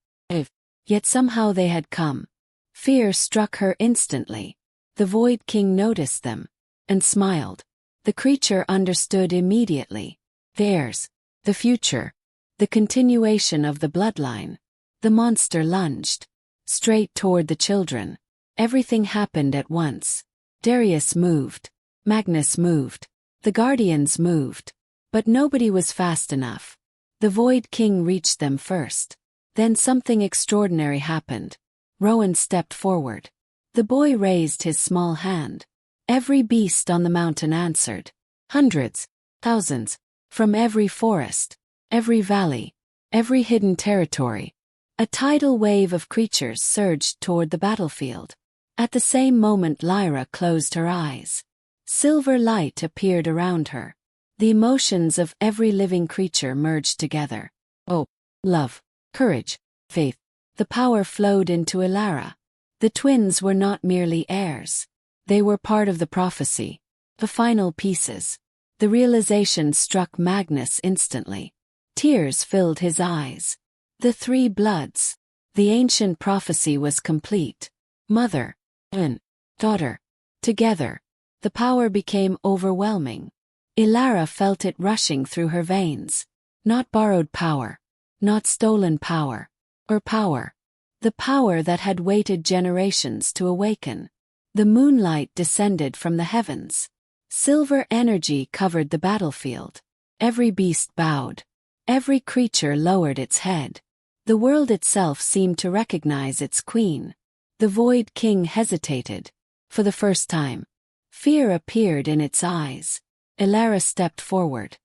Yet somehow they had come. Fear struck her instantly. The Void King noticed them. And smiled. The creature understood immediately. Theirs. The future. The continuation of the bloodline. The monster lunged. Straight toward the children. Everything happened at once. Darius moved. Magnus moved. The guardians moved. But nobody was fast enough. The Void King reached them first. Then something extraordinary happened. Rowan stepped forward. The boy raised his small hand. Every beast on the mountain answered. Hundreds, thousands, from every forest, every valley, every hidden territory. A tidal wave of creatures surged toward the battlefield. At the same moment Lyra closed her eyes. Silver light appeared around her. The emotions of every living creature merged together. Hope, love, courage, faith. The power flowed into Elara. The twins were not merely heirs. They were part of the prophecy. The final pieces. The realization struck Magnus instantly. Tears filled his eyes. The three bloods. The ancient prophecy was complete. Mother and daughter. Together. The power became overwhelming. Elara felt it rushing through her veins. Not borrowed power. Not stolen power. Or power. The power that had waited generations to awaken. The moonlight descended from the heavens. Silver energy covered the battlefield. Every beast bowed. Every creature lowered its head. The world itself seemed to recognize its queen. The Void King hesitated. For the first time. Fear appeared in its eyes. Elara stepped forward.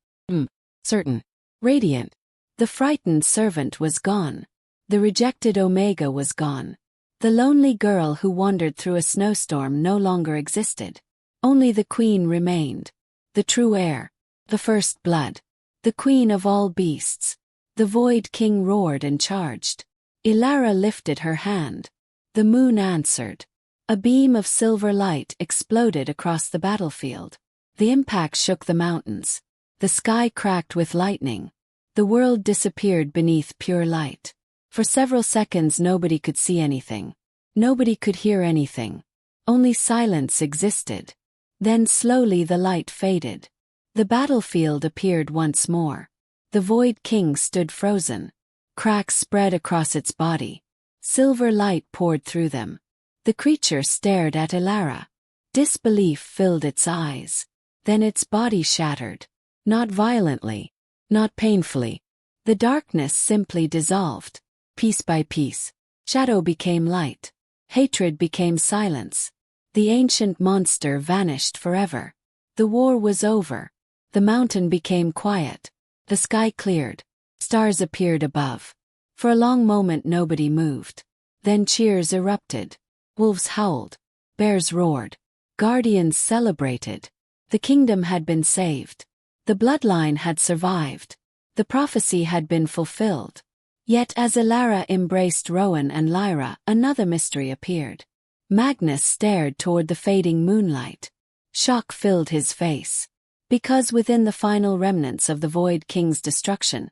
Certain. Radiant. The frightened servant was gone. The rejected Omega was gone. The lonely girl who wandered through a snowstorm no longer existed. Only the queen remained. The true heir. The first blood. The queen of all beasts. The Void King roared and charged. Elara lifted her hand. The moon answered. A beam of silver light exploded across the battlefield. The impact shook the mountains. The sky cracked with lightning. The world disappeared beneath pure light. For several seconds nobody could see anything. Nobody could hear anything. Only silence existed. Then slowly the light faded. The battlefield appeared once more. The Void King stood frozen. Cracks spread across its body. Silver light poured through them. The creature stared at Elara. Disbelief filled its eyes. Then its body shattered. Not violently. Not painfully. The darkness simply dissolved. Piece by piece. Shadow became light. Hatred became silence. The ancient monster vanished forever. The war was over. The mountain became quiet. The sky cleared. Stars appeared above. For a long moment nobody moved. Then cheers erupted. Wolves howled. Bears roared. Guardians celebrated. The kingdom had been saved. The bloodline had survived. The prophecy had been fulfilled. Yet as Elara embraced Rowan and Lyra, another mystery appeared. Magnus stared toward the fading moonlight. Shock filled his face. Because within the final remnants of the Void King's destruction,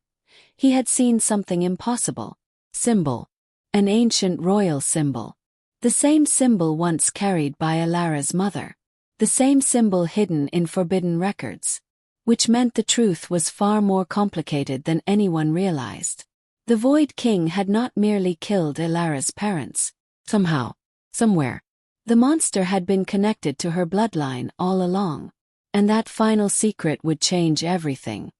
he had seen something impossible. Symbol. An ancient royal symbol. The same symbol once carried by Elara's mother. The same symbol hidden in forbidden records. Which meant the truth was far more complicated than anyone realized. The Void King had not merely killed Elara's parents. Somehow, somewhere, the monster had been connected to her bloodline all along. And that final secret would change everything.